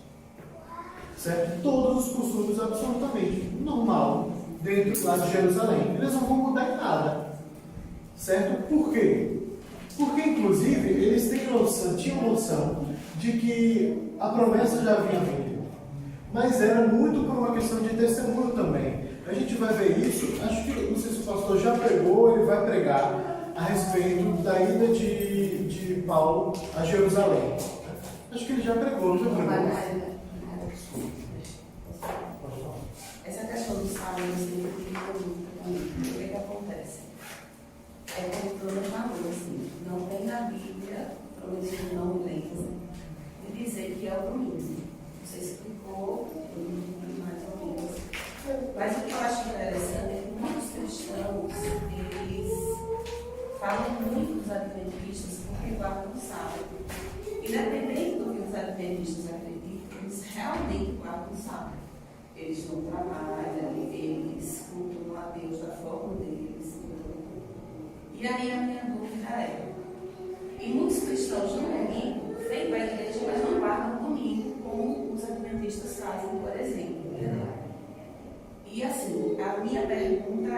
Certo? Todos os costumes absolutamente normal dentro lá de Jerusalém. Eles não vão mudar em nada. Certo? Por quê? Porque, inclusive, eles tinham noção de que a promessa já havia vindo. Mas era muito por uma questão de testemunho também. A gente vai ver isso, acho que, não sei se o pastor já pregou, ele vai pregar a respeito da ida de Paulo a Jerusalém. Acho que ele já pregou, não já pregou? Essa questão do sábado o que acontece? É como o Bruno falou, assim, não tem na Bíblia, pelo menos eu não lembro, que é o domingo. Você explicou mais ou menos. Mas o que eu acho interessante é que muitos cristãos, eles falam muito dos adventistas porque guardam o sábado. Independente do que os adventistas acreditam, eles realmente guardam o sábado. Eles não trabalham, eles cultuam a Deus da forma deles. E aí a minha dúvida é, e muitos cristãos no domingo vêm para a igreja, mas não guardam o domingo, como os adventistas fazem, por exemplo. Entendeu? E assim, a minha pergunta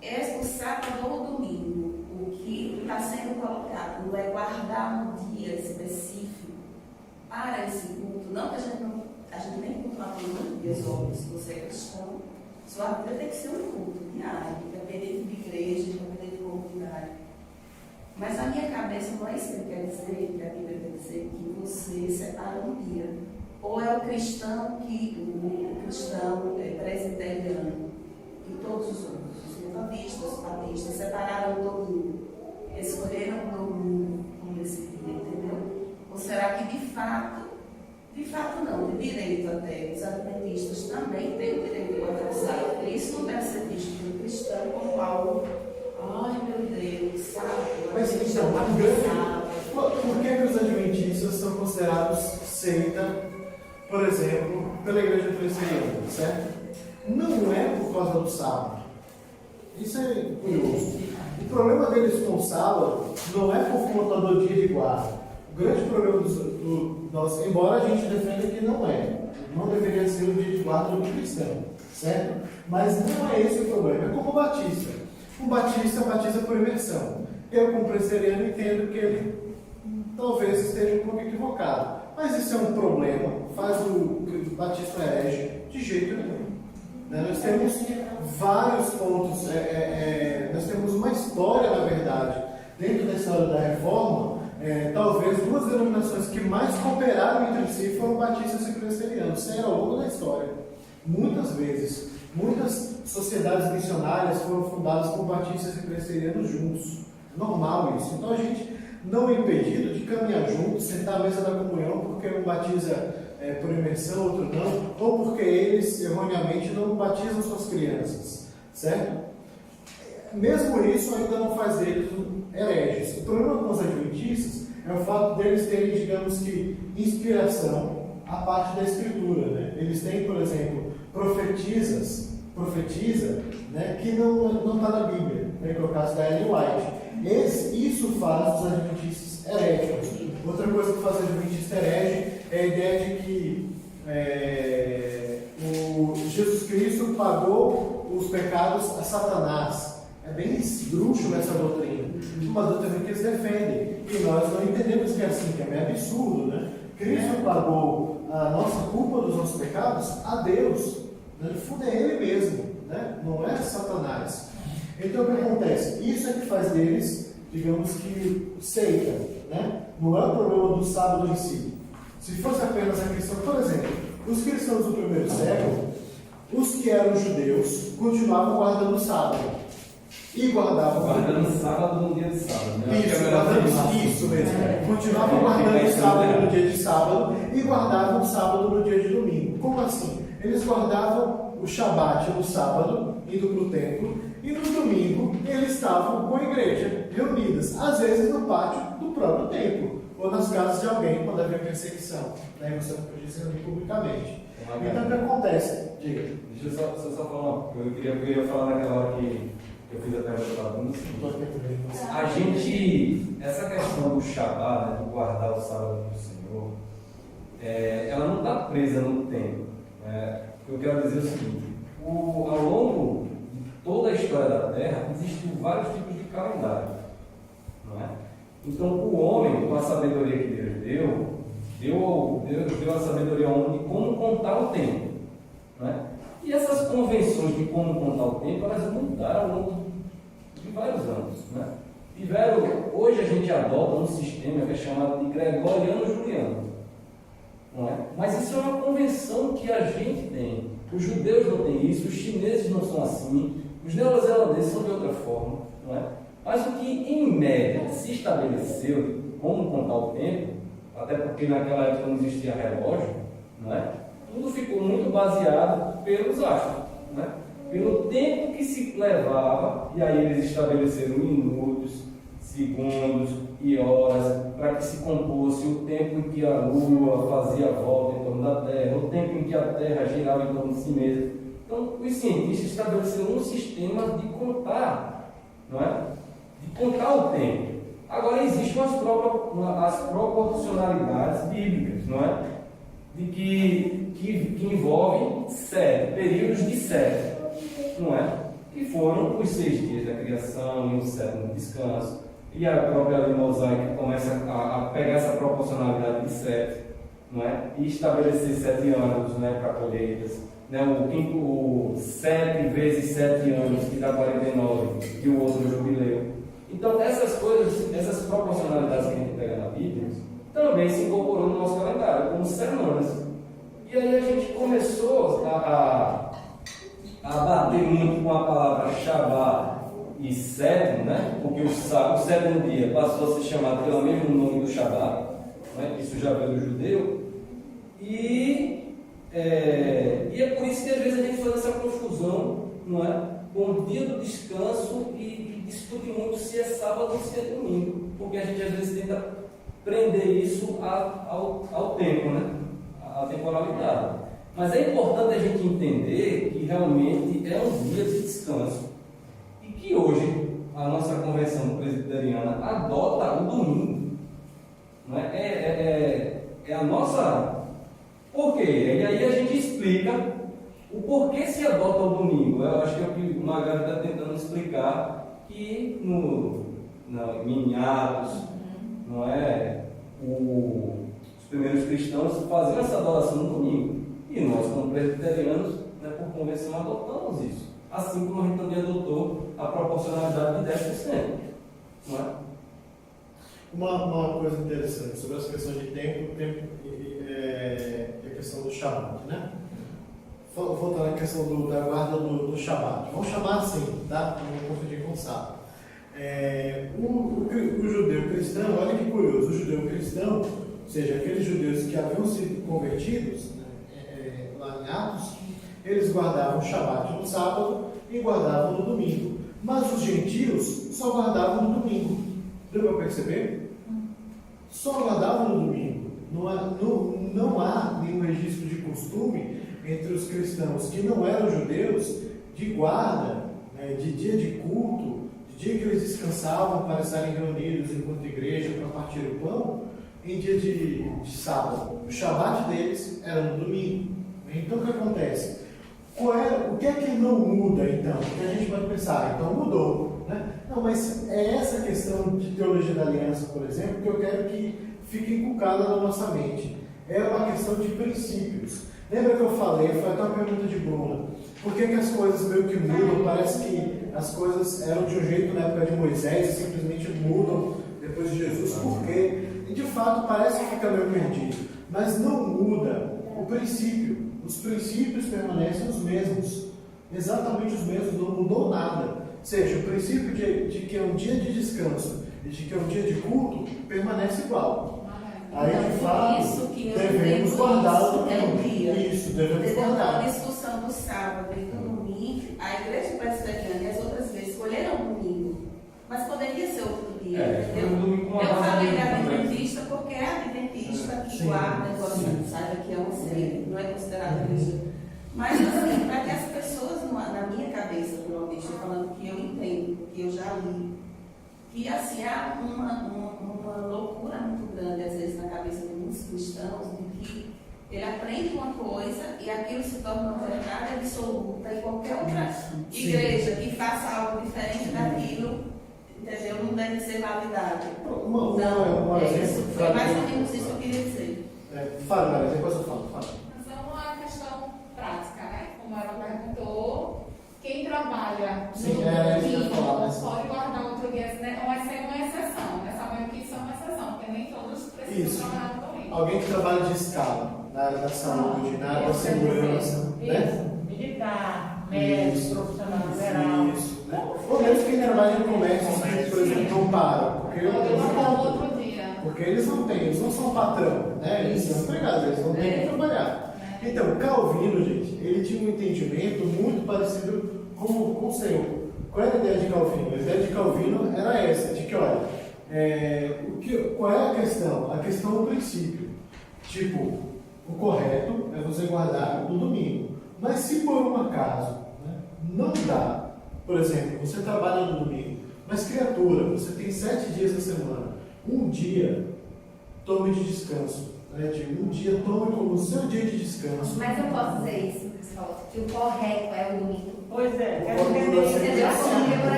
é o sábado ou o domingo, o que está sendo colocado não é guardar um dia específico para esse culto, não que a gente nem cultuar por muitos dias homens, se você é cristão, sua vida tem que ser um culto diário, independente de igreja, independente de comunidade. Mas na minha cabeça não é isso que ele quer dizer, que a Bíblia quer dizer, que você separa um dia. Ou é o cristão presbiteriano e todos os outros, os metodistas, os batistas, separaram o domingo, escolheram o domingo como esse dia, entendeu? Ou será que de fato não, de direito até, os adventistas também têm o direito de guardar o sábado? Isso não deve ser visto pelo cristão como algo, ai meu Deus, sábado. Mas então, por que os adventistas são considerados seita, por exemplo, pela igreja presbiteriana, certo? Não é por causa do sábado. Isso é curioso. O problema deles com o sábado não é por conta do dia de guarda. O grande problema do nosso, embora a gente defenda que não deveria ser o dia de guarda do cristão, certo? Mas não é esse o problema. É como o batista. O batista batiza por imersão. Eu, como presbiteriano, entendo que ele talvez esteja um pouco equivocado. Mas isso é um problema, faz o batista herege de jeito nenhum. Nós temos vários pontos, nós temos uma história, na verdade, dentro da história da Reforma, talvez duas denominações que mais cooperaram entre si foram batistas e presbiterianos, isso é ao longo da história. Muitas vezes, muitas sociedades missionárias foram fundadas por batistas e presbiterianos juntos. Normal isso. Então a gente não é impedido de caminhar juntos, sentar à mesa da comunhão, porque um batiza por imersão, outro não, ou porque eles, erroneamente, não batizam suas crianças, certo? Mesmo isso ainda não faz deles hereges. O problema com os adventistas é o fato deles terem, digamos que, inspiração à parte da Escritura, né? Eles têm, por exemplo, profetiza, né, que não está na Bíblia, né, que é o caso da Ellen White. Isso faz os adventistas heréticos. Outra coisa que faz o adventista herege é a ideia de que Jesus Cristo pagou os pecados a Satanás. É bem esdrúxulo essa doutrina. Uma doutrina que eles defendem. E nós não entendemos que é assim, que é meio absurdo, né? Cristo pagou a nossa culpa dos nossos pecados a Deus. No fundo é Ele mesmo, né? Não é Satanás. Então o que acontece? Isso é que faz deles, digamos que, seita, né? Não é o problema do sábado em si. Se fosse apenas a questão, por exemplo, os cristãos do primeiro século, os que eram judeus, continuavam guardando o sábado. E guardando o sábado no dia de sábado, né? Isso mesmo. Continuavam guardando o sábado no dia de sábado e guardavam o sábado no dia de domingo. Como assim? Eles guardavam o Shabat no sábado, indo para o templo, e no domingo eles estavam com a igreja, reunidas, às vezes no pátio do próprio templo, ou nas casas de alguém, quando havia perseguição. Né? Você não podia se reunir publicamente. Então o que acontece? Diga. Deixa eu só falar uma coisa. Eu queria falar naquela hora que eu fiz a pergunta para o a gente, essa questão do Shabat, né, de guardar o sábado do Senhor, ela não está presa no tempo. O que eu quero dizer é o seguinte: ao longo de toda a história da Terra, existem vários tipos de calendário. Não é? Então, o homem, com a sabedoria que Deus deu a sabedoria ao homem de como contar o tempo. Não é? E essas convenções de como contar o tempo, elas mudaram ao longo de vários anos. Né? Hoje a gente adota um sistema que é chamado de Gregoriano-Juliano. Não é? Mas isso é uma convenção que a gente tem. Os judeus não têm isso, os chineses não são assim, os neozelandeses são de outra forma. Não é? Mas o que, em média, se estabeleceu como contar o tempo, até porque naquela época não existia relógio, não é? Tudo ficou muito baseado pelos astros, né? Pelo tempo que se levava, e aí eles estabeleceram minutos, segundos e horas para que se compôsse o tempo em que a Lua fazia a volta em torno da Terra, o tempo em que a Terra girava em torno de si mesma. Então, os cientistas estabeleceram um sistema de contar, não é? De contar o tempo. Agora, existem as proporcionalidades bíblicas, não é? Que envolvem 7 períodos de 7, não é? Que foram os 6 dias da criação e o 7º descanso. E a própria lei mosaica começa a pegar essa proporcionalidade de 7, não é? E estabelecer 7 anos, né, para colheitas, né? O 7 vezes 7 anos, que dá 49, e o outro jubileu. Então, essas coisas, essas proporcionalidades que a gente pega na Bíblia, também se incorporou no nosso calendário, como semanas. E aí a gente começou a bater muito com a palavra Shabbat e sétimo, né? Porque o sétimo dia passou a ser chamado pelo mesmo nome do Shabbat, né? Isso já veio do judeu. E é por isso que às vezes a gente faz essa confusão, não é? Com o dia do descanso e discute muito se é sábado ou se é domingo, porque a gente às vezes tenta prender isso ao tempo, né? À temporalidade. Mas é importante a gente entender que realmente é um dia de descanso e que hoje a nossa convenção presbiteriana adota o domingo, não é? É a nossa. Por quê? E aí a gente explica o porquê se adota o domingo. Eu acho que é o que o Magari está tentando explicar, que em Atos, não é? Os primeiros cristãos faziam essa adoração no domingo. E nós, como presbiterianos, né, por convenção, adotamos isso. Assim como a gente também adotou a proporcionalidade de 10%. Não é? Uma coisa interessante sobre essa questão de tempo é a questão do Shabat, né? Voltando à questão da guarda do Shabat. Vamos chamar assim, tá? Não confundir com o sábado. O judeu cristão, olha que curioso, o judeu cristão, ou seja, aqueles judeus que haviam sido convertidos, né, lá em Atos, eles guardavam o Shabat no sábado e guardavam no domingo. Mas os gentios só guardavam no domingo. Deu para perceber? Só guardavam no domingo. Não há nenhum registro de costume entre os cristãos que não eram judeus de guarda, né, de dia de culto, de dia que eles descansavam para estarem reunidos enquanto igreja para partir o pão, em dia de sábado. O Shabat deles era no domingo. Então o que acontece? O que é que não muda então? Porque a gente pode pensar, então mudou, né? Não, mas é essa questão de teologia da aliança, por exemplo, que eu quero que fique inculcada na nossa mente. É uma questão de princípios. Lembra que eu falei, foi até uma pergunta de Bruna, por que as coisas meio que mudam? Parece que as coisas eram de um jeito na época de Moisés e simplesmente mudam depois de Jesus. Por quê? E de fato parece que fica meio perdido. Mas não muda o princípio. Os princípios permanecem os mesmos. Exatamente os mesmos, não mudou nada. Ou seja, o princípio de que é um dia de descanso e de que é um dia de culto permanece igual. Aí, de fato, devemos guardar o dia. Isso, devemos guardar. A discussão do sábado e do domingo, a igreja presbiteriana e as outras vezes escolheram o domingo, mas poderia ser outro dia, entendeu? Eu falei da adventista porque é a adventista que guarda, sabe que é um ser, não é considerado igreja. Mas, assim, para que as pessoas, na minha cabeça, pelo menos, estou falando que eu entendo, que eu já li, que assim há uma loucura muito grande, às vezes, na cabeça de muitos cristãos, de que ele aprende uma coisa e aquilo se torna uma verdade absoluta, e qualquer outra igreja que faça algo diferente daquilo, entendeu? Não deve ser validade. Foi mais ou menos isso que eu queria dizer. Fala, Maria, depois eu falo. Mas é uma questão prática, né? Como ela perguntou, quem trabalha no domingo pode guardar outro dia, né? Vai ser uma exceção, né? Sabendo que isso é uma exceção, porque nem todos precisam trabalhar no domingo. Alguém que trabalha de escala, na área da saúde, na área da segurança, né? Militar, médico, profissional liberal. Isso, né? Ou mesmo quem trabalha em comércio, por exemplo, não para. Porque Pode guardar outro dia. Porque eles não são patrão, né? Eles são empregados, eles não têm que trabalhar. Então, Calvino, gente, ele tinha um entendimento muito parecido com o seu. Qual era a ideia de Calvino? A ideia de Calvino era essa, de que, olha, qual é a questão? A questão do princípio. Tipo, o correto é você guardar no domingo. Mas se por um acaso, né, não dá, por exemplo, você trabalha no domingo, mas criatura, você tem 7 dias na semana, um dia tome de descanso. Né, um dia tome como o seu dia de descanso. Mas eu posso dizer isso, pessoal, que o correto é o domingo. Pois é, quero O entender isso.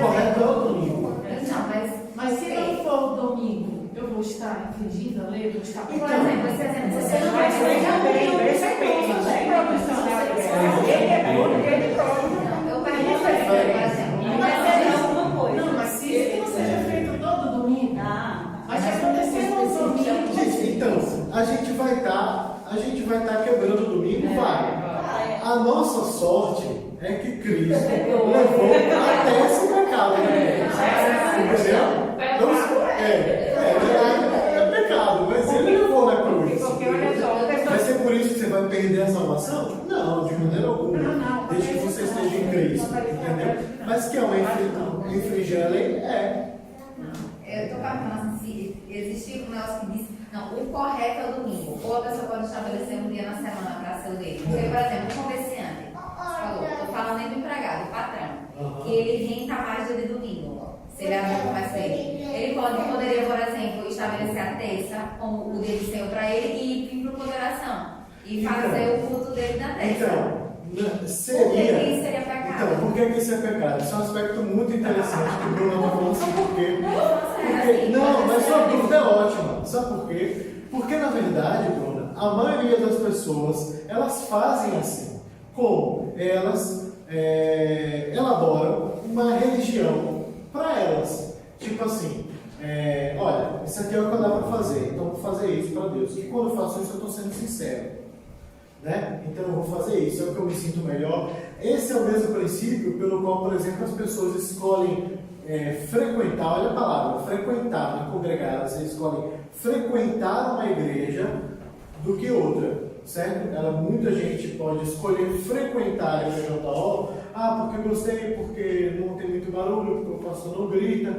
correto é o domingo. Então, Mas se não for o domingo, eu vou estar infringindo a lei, vou estar... por exemplo, você não vai Mas veja bem, sem produção da mulher. Ele é dono, ele próprio. Eu pergunto assim, por exemplo, Não, mas se isso não seja feito todo domingo, mas se acontecer no domingo... Gente, então, a gente vai estar quebrando o domingo, vai. A nossa sorte é que Cristo levou até esse pecado, né? Entendeu? Então, é pecado, mas ele levou na cruz. Porque olha só, Vai ser por isso que você vai perder a salvação? Não, de maneira alguma. Desde que você esteja em Cristo, entendeu? Mas que é uma infringir a lei? É. Eu estou falando assim, se existe um negócio que diz, não, o correto é o domingo. Ou a pessoa pode estabelecer um dia na semana para ser o dele. Porque, por exemplo, um comerciante, estou falando nem do empregado, o patrão, que ele renta mais do dia de domingo. Se ele abre o comércio dele. Ele poderia, por exemplo, estabelecer a terça como o dia do Senhor para ele e ir para o Poderoção. E fazer o culto dele na terça. Então, Por que isso seria pecado? Então, por que isso é pecado? Isso é um aspecto muito interessante que o Bruno está falando. Sabe por quê? Não, mas sua dúvida é ótima. Sabe por quê? Porque, na verdade, Bruna, a maioria das pessoas, elas fazem assim. Como? Elas elaboram uma religião para elas. Tipo assim, olha, isso aqui é o que eu dá para fazer, então eu vou fazer isso para Deus. E quando eu faço isso, eu estou sendo sincero. Né? Então eu vou fazer isso, é o que eu me sinto melhor. Esse é o mesmo princípio pelo qual, por exemplo, as pessoas escolhem frequentar, olha a palavra, frequentar, não congregar, elas escolhem frequentar uma igreja do que outra, certo? Muita gente pode escolher frequentar a igreja tal, porque gostei, porque não tem muito barulho, porque o pastor não grita,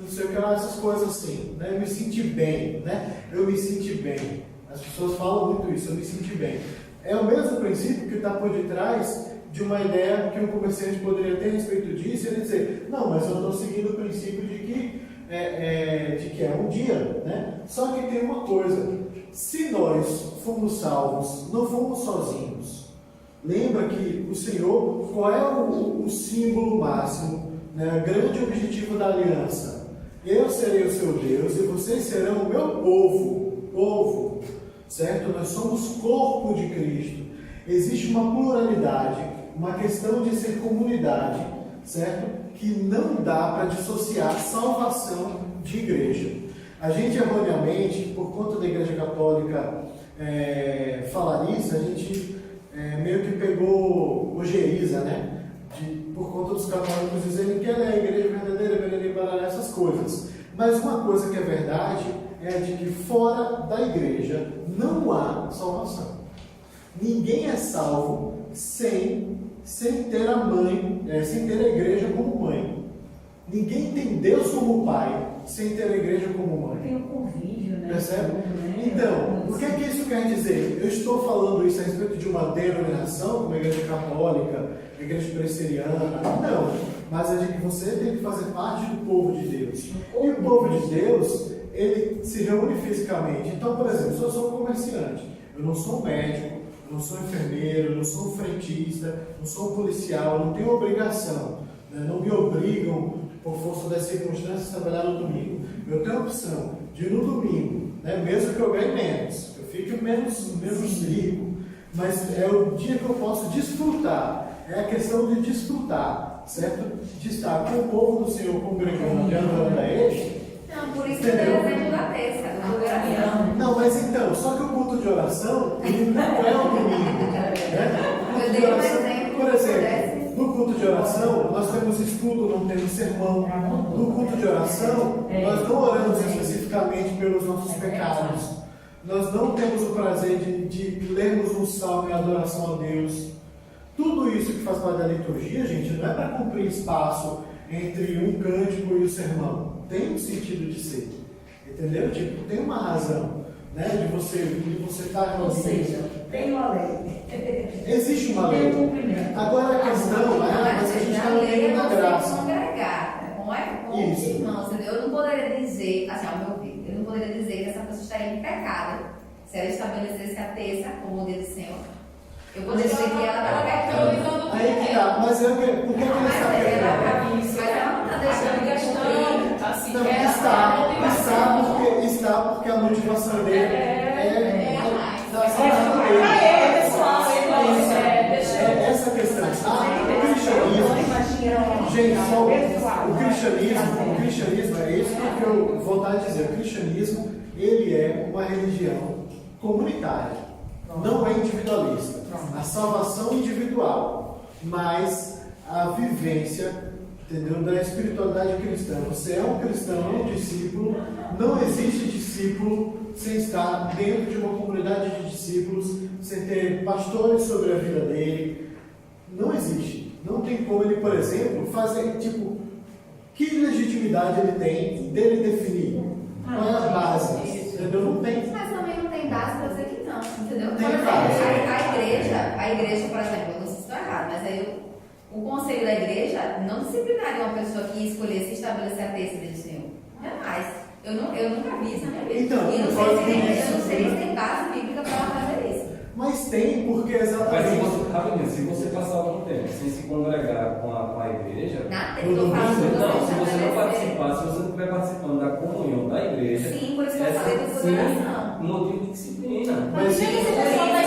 não sei o que lá, essas coisas assim, né? Eu me senti bem, né? Eu me senti bem. As pessoas falam muito isso, eu me senti bem. É o mesmo princípio que está por detrás de uma ideia que um comerciante poderia ter a respeito disso, ele dizer, não, mas eu estou seguindo o princípio de que é um dia, né? Só que tem uma coisa, se nós fomos salvos, não fomos sozinhos. Lembra que o Senhor, qual é o símbolo máximo, né? O grande objetivo da aliança? Eu serei o seu Deus e vocês serão o meu povo, certo? Nós somos corpo de Cristo. Existe uma pluralidade, uma questão de ser comunidade, certo? Que não dá para dissociar salvação de igreja. A gente erroneamente, por conta da Igreja Católica falar isso, a gente meio que pegou ojeriza, né? Por conta dos católicos dizendo que ela é a igreja verdadeira, essas coisas. Mas uma coisa que é verdade é de que fora da igreja não há salvação. Ninguém é salvo sem ter a mãe, sem ter a igreja como mãe. Ninguém tem Deus como pai sem ter a igreja como mãe. Tem o convívio, né? Percebe? Então, o que é que isso quer dizer? Eu estou falando isso a respeito de uma denominação, como a igreja católica, a igreja presbiteriana? Não. Mas é de que você tem que fazer parte do povo de Deus. E o povo de Deus, ele se reúne fisicamente. Então, por exemplo, se eu sou um comerciante, eu não sou um médico, eu não sou um enfermeiro, eu não sou um frentista, não sou um policial, eu não tenho obrigação, né? Não me obrigam, por força das circunstâncias, a trabalhar no domingo. Eu tenho a opção de ir no domingo, né? Mesmo que eu ganhe menos, eu fique menos rico, mas é o dia que eu posso desfrutar, é a questão de desfrutar, certo? De estar com o povo do Senhor congregando e andando a Ele. Não, por isso que eu dei o exemplo da terça, do oração. Não, mas então, só que o culto de oração, ele não é o domingo, né? Eu dei um exemplo, Por exemplo, no culto de oração, não, nós temos estudo, não temos sermão. No culto de oração, nós não oramos especificamente pelos nossos pecados. Nós não temos o prazer de lermos um salmo em adoração a Deus. Tudo isso que faz parte da liturgia, gente, não é para cumprir espaço entre um cântico e o sermão. Tem um sentido de ser. Entendeu? Tipo, tem uma razão, né? De você estar com Ou seja, tem uma lei. existe uma Tem lei. um cumprimento. Agora a questão mas a gente está no meio da graça. Congregar, com os Isso. irmãos, entendeu? Eu não poderia dizer, assim, ao meu ver, eu não poderia dizer que essa pessoa estaria em pecado se ela estabelecesse a terça como o dia do Senhor. Eu poderia dizer que ela estava pecando. Aí que tá, mas por que ele está pecando? Mas ela não está deixando de cumprir. Assim, Não, essa está porque a motivação dele é da salvação Pra dele. ele, pessoal, É essa questão. O cristianismo, gente, o cristianismo é isso que eu vou estar a dizer. O cristianismo, ele é uma religião comunitária, não é individualista. A salvação individual, mas a vivência, entendeu, da espiritualidade cristã. Você é um cristão, é um discípulo. Não existe discípulo sem estar dentro de uma comunidade de discípulos, sem ter pastores sobre a vida dele. Não existe. Não tem como ele, por exemplo, fazer, tipo, que legitimidade ele tem dele definir qual é a base, entendeu? Não tem. Mas também não tem base para dizer que não, entendeu? Tem Por exemplo, base. a igreja, por exemplo, eu não sei se estou errado, mas aí o conselho da igreja não disciplinaria uma pessoa que escolhesse estabelecer a terça do Senhor. Jamais. Eu nunca vi isso na minha vida. Então, e eu não sei se tem base bíblica para ela fazer isso. Mas tem, porque Mas exatamente. rapidinho, se você passar algum tempo sem se congregar com a igreja, Na terça, No eu falo domingo, não, se você não estabelecer. participar, se você não estiver participando da comunhão da igreja, Sim, por isso que eu falei do sim, coração. um motivo de disciplina. Mas Chega esse pessoal da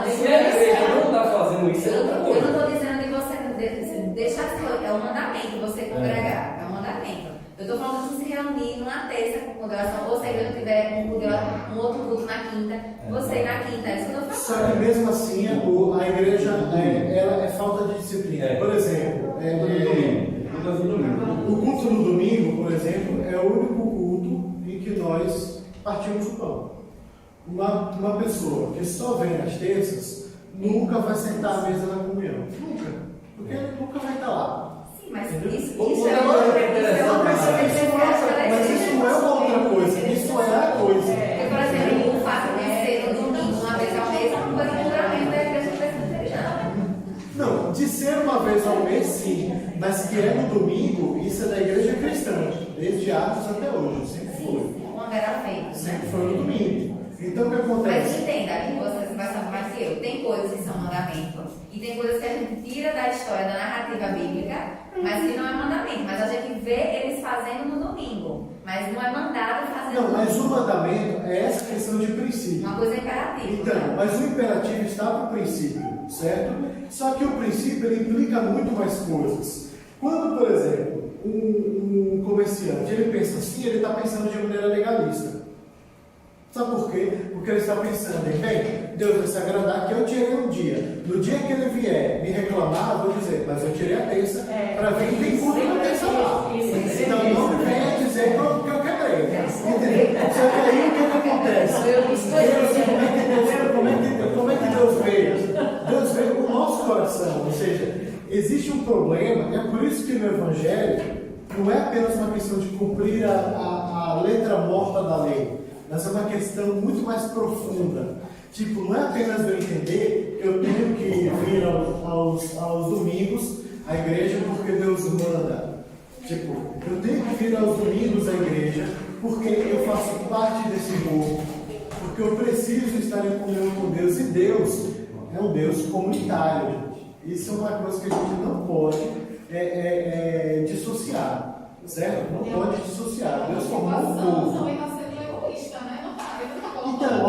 Se a igreja não está fazendo isso, é outra Eu coisa. não estou dizendo de você deixar as coisas, é um mandamento você congregar, é um mandamento. Eu estou falando de se reunir numa terça com moderação, ou se a igreja tiver um outro culto na quinta, você ir na quinta, é isso que eu estou Só falando. que mesmo assim a igreja ela é falta de disciplina. Por exemplo, o culto no domingo, por exemplo, é o único culto em que nós partimos o pão. Uma pessoa que só vem às terças nunca vai sentar à mesa da comunhão. Nunca. Porque ele nunca vai estar lá. Sim, mas Entendeu? isso é Outra outra coisa coisa. Mas isso não é uma outra coisa, isso é a coisa. Porque, por exemplo, o fato de ser no domingo, uma vez ao mês, é uma coisa que realmente da igreja presbiteriana. Não, de ser uma vez ao mês, sim, mas que é no domingo, isso é da igreja cristã, desde Atos até hoje, sempre foi. Quando era feito. Sempre foi no domingo. Então o que Mas acontece? entenda, que você vai saber mais que eu. Tem coisas que são mandamentos e tem coisas que a gente tira da história, da narrativa bíblica, mas que não é mandamento. Mas a gente vê eles fazendo no domingo, mas não é mandado fazer Não, no mas domingo. o mandamento é essa questão de princípio. Uma coisa imperativa. Então, mas o imperativo está para o princípio, certo? Só que o princípio ele implica muito mais coisas. Quando, por exemplo, um comerciante ele pensa assim, ele está pensando de maneira legalista. Sabe por quê? Porque ele está pensando em, bem, Deus vai se agradar que eu tirei um dia. No dia que ele vier me reclamar, eu vou dizer, mas eu tirei a terça para ver que tem culto na terça lá. Então não me venha dizer que eu quebrei. Entendeu? Só que aí o que acontece? Como é que Deus veio? Deus veio com o nosso coração. Ou seja, existe um problema, é por isso que no Evangelho não é apenas uma questão de cumprir a letra morta da lei. Mas é uma questão muito mais profunda. Tipo, não é apenas eu entender que eu tenho que vir aos domingos à igreja porque Deus manda. Tipo, eu tenho que vir aos domingos à igreja porque eu faço parte desse povo. Porque eu preciso estar em comunhão com Deus. E Deus é um Deus comunitário, gente. Isso é uma coisa que a gente não pode dissociar. Certo? Não pode dissociar. Deus formou um povo. também está sendo egoísta, né? Não está. Ele não está colocando Então,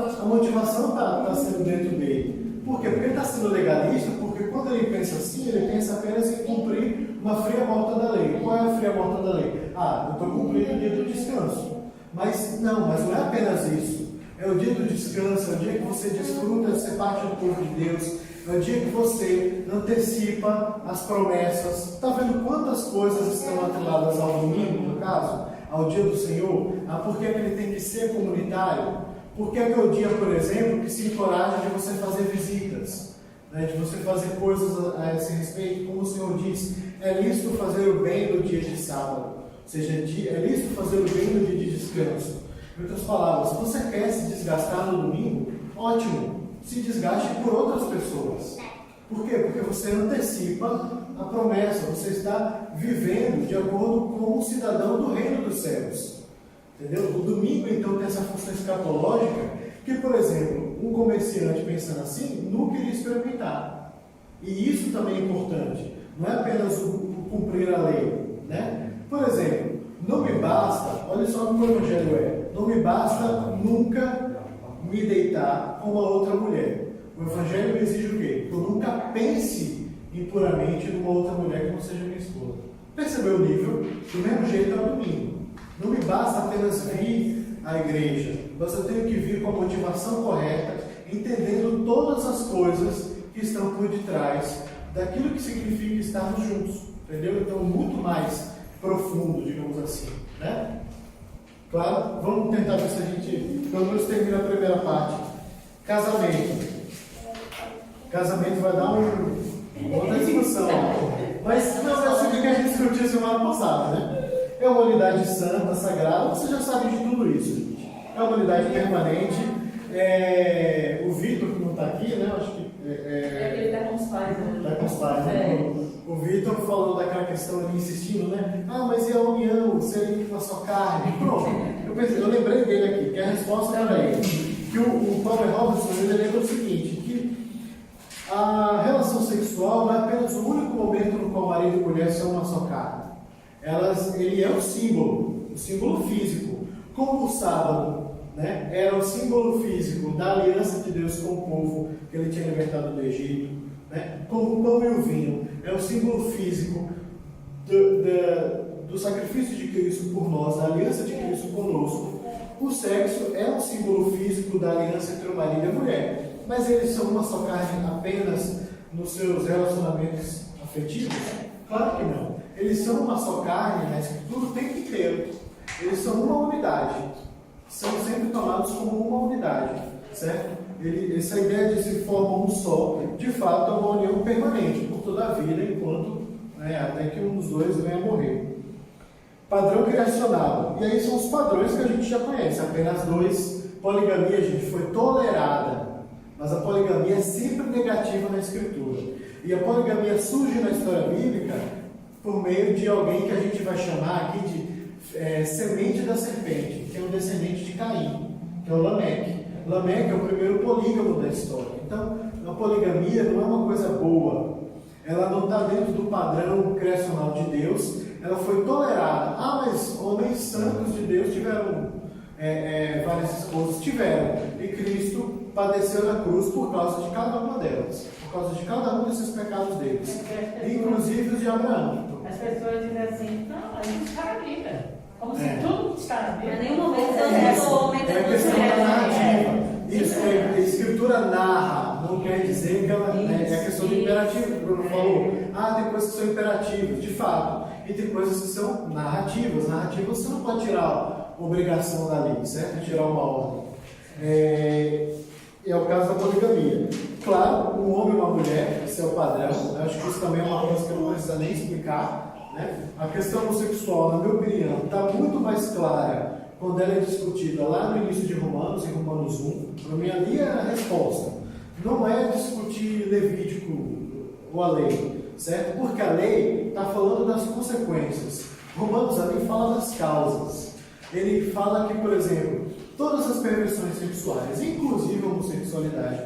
Deus a motivação está sendo dentro dele. Por quê? Porque ele está sendo legalista, porque quando ele pensa assim, ele pensa apenas em cumprir uma fria morta da lei. Qual é a fria morta da lei? Eu estou cumprindo o dia do descanso. Mas não é apenas isso. É o dia do descanso, é o dia que você desfruta de ser parte do povo de Deus, É o dia que você antecipa as promessas. Está vendo quantas coisas estão atreladas ao domingo, no caso? Ao dia do Senhor? Por que ele tem que ser comunitário? Porque é o dia, por exemplo, que se encoraja de você fazer visitas, né? De você fazer coisas a esse respeito. Como o Senhor diz, é lícito fazer o bem no dia de sábado. Ou seja, é lícito fazer o bem no dia de descanso. Em outras palavras, se você quer se desgastar no domingo, ótimo, se desgaste por outras pessoas. Por quê? Porque você antecipa a promessa, você está vivendo de acordo com um cidadão do reino dos céus. Entendeu? O domingo, então, tem essa função escatológica que, por exemplo, um comerciante pensando assim, nunca iria experimentar. E isso também é importante. Não é apenas o cumprir a lei, né? Por exemplo, não me basta, olha só como o Evangelho é, não me basta nunca me deitar com uma outra mulher. O Evangelho me exige o quê? Que eu nunca pense impuramente numa outra mulher que não seja minha esposa. Percebeu o nível? Do mesmo jeito é o domingo. Não me basta apenas vir à igreja, mas eu tenho que vir com a motivação correta, entendendo todas as coisas que estão por detrás daquilo que significa estarmos juntos. Entendeu? Então, muito mais profundo, digamos assim, né? Claro, vamos tentar ver se a gente, pelo menos, termina a primeira parte. Casamento. Casamento vai dar uma outra discussão. Mas não é assim que a gente discutiu semana passada, né? É uma unidade santa, sagrada, você já sabe de tudo isso, gente. É uma unidade permanente. O Vitor, que não está aqui, né? Acho que ele está com os pais, né? Está com os pais, né? O Vitor falou daquela questão ali, insistindo, né? Mas e a união, serem uma só carne? Pronto. Eu lembrei dele aqui, que a resposta era ele. Que o Paulo Robertson, ele lembra o seguinte, que a relação sexual não é apenas o único momento no qual marido e mulher são uma só carne. Ele é um símbolo físico. Como o sábado, né, era o símbolo físico da aliança de Deus com o povo que ele tinha libertado do Egito, né? Como o pão e o vinho é o símbolo físico do sacrifício de Cristo por nós, da aliança de Cristo conosco. O sexo é um símbolo físico da aliança entre o marido e a mulher, mas eles são uma só carne apenas nos seus relacionamentos afetivos? Claro que não. Eles são uma só carne na Escritura o tempo inteiro. Eles são uma unidade. São sempre tomados como uma unidade, certo? Essa ideia de se formar um só, de fato, é uma união permanente por toda a vida, enquanto, até que um dos dois venha a morrer. Padrão criacional. E aí são os padrões que a gente já conhece, apenas dois. Poligamia, gente, foi tolerada, mas a poligamia é sempre negativa na Escritura. E a poligamia surge na história bíblica por meio de alguém que a gente vai chamar aqui de semente da serpente, que é um descendente de Caim, que é o Lameque. Lameque é o primeiro polígamo da história. Então, a poligamia não é uma coisa boa. Ela não está dentro do padrão criacional de Deus. Ela foi tolerada. Mas homens santos de Deus tiveram várias esposas. Tiveram. E Cristo padeceu na cruz por causa de cada uma delas. Por causa de cada um desses pecados deles. Inclusive os de Abraão. As pessoas dizem assim, não, a gente está na Bíblia. Como se tudo está na Bíblia. Em nenhum momento Deus falou homem É a questão da narrativa. Isso, a Escritura narra, não quer dizer que ela é a questão do imperativo, que o Bruno falou. Tem coisas que são imperativas, de fato, e tem coisas que são narrativas. Narrativas você não pode tirar obrigação dali, certo? Tirar uma ordem. É o caso da poligamia. Claro, um homem e uma mulher, esse é o padrão. Eu acho que isso também é uma coisa que eu não precisa nem explicar. Né? A questão homossexual, na minha opinião, está muito mais clara quando ela é discutida lá no início de Romanos, em Romanos 1. Para mim, ali é a resposta. Não é discutir Levítico ou a lei, certo? Porque a lei está falando das consequências. Romanos ali fala das causas. Ele fala que, por exemplo, todas as perversões sexuais, inclusive a homossexualidade,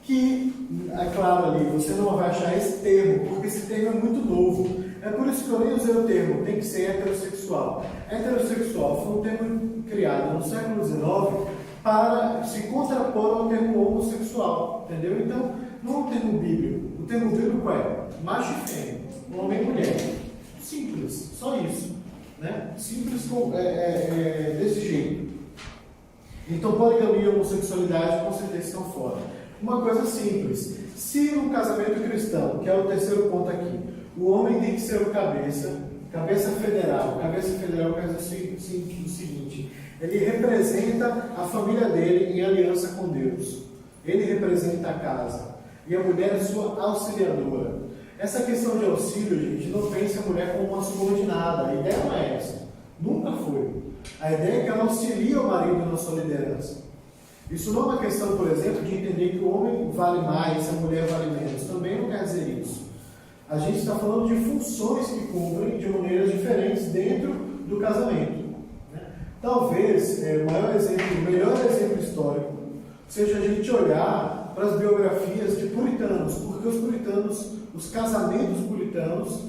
que, é claro ali, você não vai achar esse termo, porque esse termo é muito novo. É por isso que eu nem usei o termo, tem que ser heterossexual. Heterossexual foi um termo criado no século XIX para se contrapor ao termo homossexual, entendeu? Então, não é um termo bíblico. O termo bíblico é macho e fêmea, homem e mulher. Simples, só isso. Né? Simples desse jeito. Então, poligamia e homossexualidade com certeza estão fora. uma coisa simples. Se no casamento cristão, que é o terceiro ponto aqui, o homem tem que ser o cabeça federal quer dizer o seguinte: ele representa a família dele em aliança com Deus. Ele representa a casa. E a mulher é sua auxiliadora. Essa questão de auxílio, gente, não pense a mulher como uma subordinada. A ideia não é essa. Nunca foi. A ideia é que ela auxilia o marido na sua liderança. Isso não é uma questão, por exemplo, de entender que o homem vale mais, a mulher vale menos. Também não quer dizer isso. A gente está falando de funções que cumprem de maneiras diferentes dentro do casamento. Né? Talvez o melhor exemplo histórico seja a gente olhar para as biografias de puritanos, porque os puritanos, os casamentos puritanos,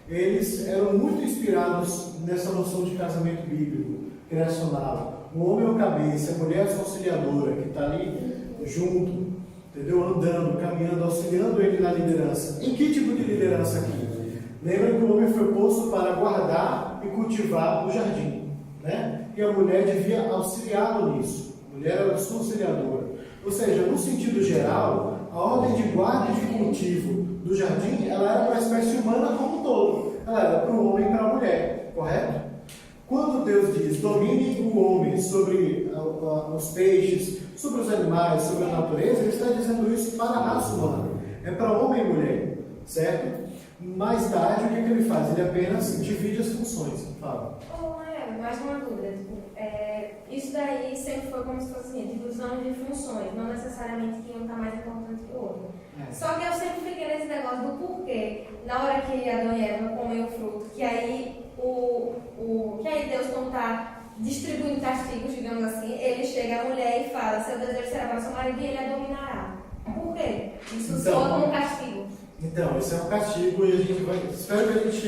eles eram muito inspirados nessa noção de casamento bíblico, criacional. O homem é o cabeça, a mulher é a sua auxiliadora, que está ali junto, entendeu? Andando, caminhando, auxiliando ele na liderança. Em que tipo de liderança aqui? Lembra que o homem foi posto para guardar e cultivar o jardim, né? E a mulher devia auxiliá-lo nisso. A mulher era a sua auxiliadora. Ou seja, no sentido geral, a ordem de guarda e de cultivo do jardim, ela era para a espécie humana como um todo. Ela era para o homem e para a mulher, correto? Quando Deus diz, domine o homem sobre os peixes, sobre os animais, sobre a natureza, Ele está dizendo isso para a raça humana. É para homem e mulher, certo? Mais tarde, o que ele faz? Ele apenas divide as funções. Fala. Mais uma dúvida. Isso daí sempre foi como se fosse divisão de funções, não necessariamente que um está mais importante que o outro. Só que eu sempre fiquei nesse negócio do porquê. Na hora que Adão e Eva comem o fruto, que aí Deus, quando está distribuindo castigos, digamos assim, ele chega à mulher e fala: seu desejo será para seu marido e ele a dominará. Por quê? Isso soa como um castigo. Então, isso é um castigo e a gente vai. Espero que a gente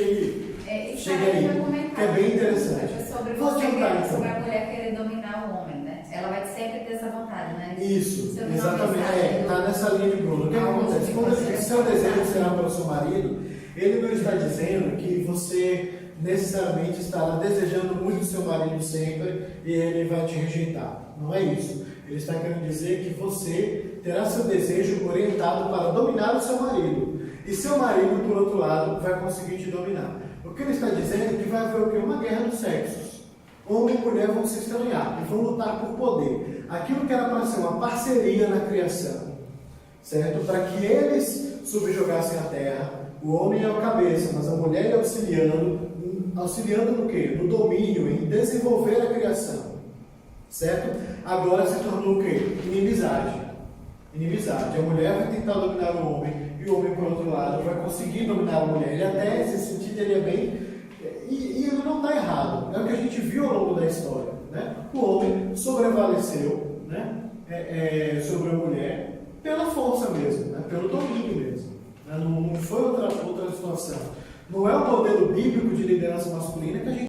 chegue aí, que é bem interessante. Sobre a mulher querer dominar o homem, né? Ela vai sempre ter essa vontade, né? Isso, exatamente. Está nessa linha de Bruno. O que acontece? Quando ele diz seu desejo será para o seu marido, ele não está dizendo que você necessariamente estará desejando muito o seu marido sempre e ele vai te rejeitar. Não é isso. Ele está querendo dizer que você terá seu desejo orientado para dominar o seu marido. E seu marido, por outro lado, vai conseguir te dominar. O que ele está dizendo é que vai haver o quê? Uma guerra dos sexos. Homem e mulher vão se estranhar e vão lutar por poder. Aquilo que era para ser uma parceria na criação, certo? Para que eles subjugassem a terra, o homem é o cabeça, mas a mulher é auxiliando no quê? No domínio, em desenvolver a criação, certo? Agora se tornou o quê? Inimizade. A mulher vai tentar dominar o homem e o homem, por outro lado, vai conseguir dominar a mulher. Ele até, nesse sentido, ele é bem... E ele não está errado. É o que a gente viu ao longo da história, né? O homem sobrevaleceu, né? Sobre a mulher pela força mesmo, né? Pelo domínio mesmo. Né? Não foi outra situação. Não é o modelo bíblico de liderança masculina que a gente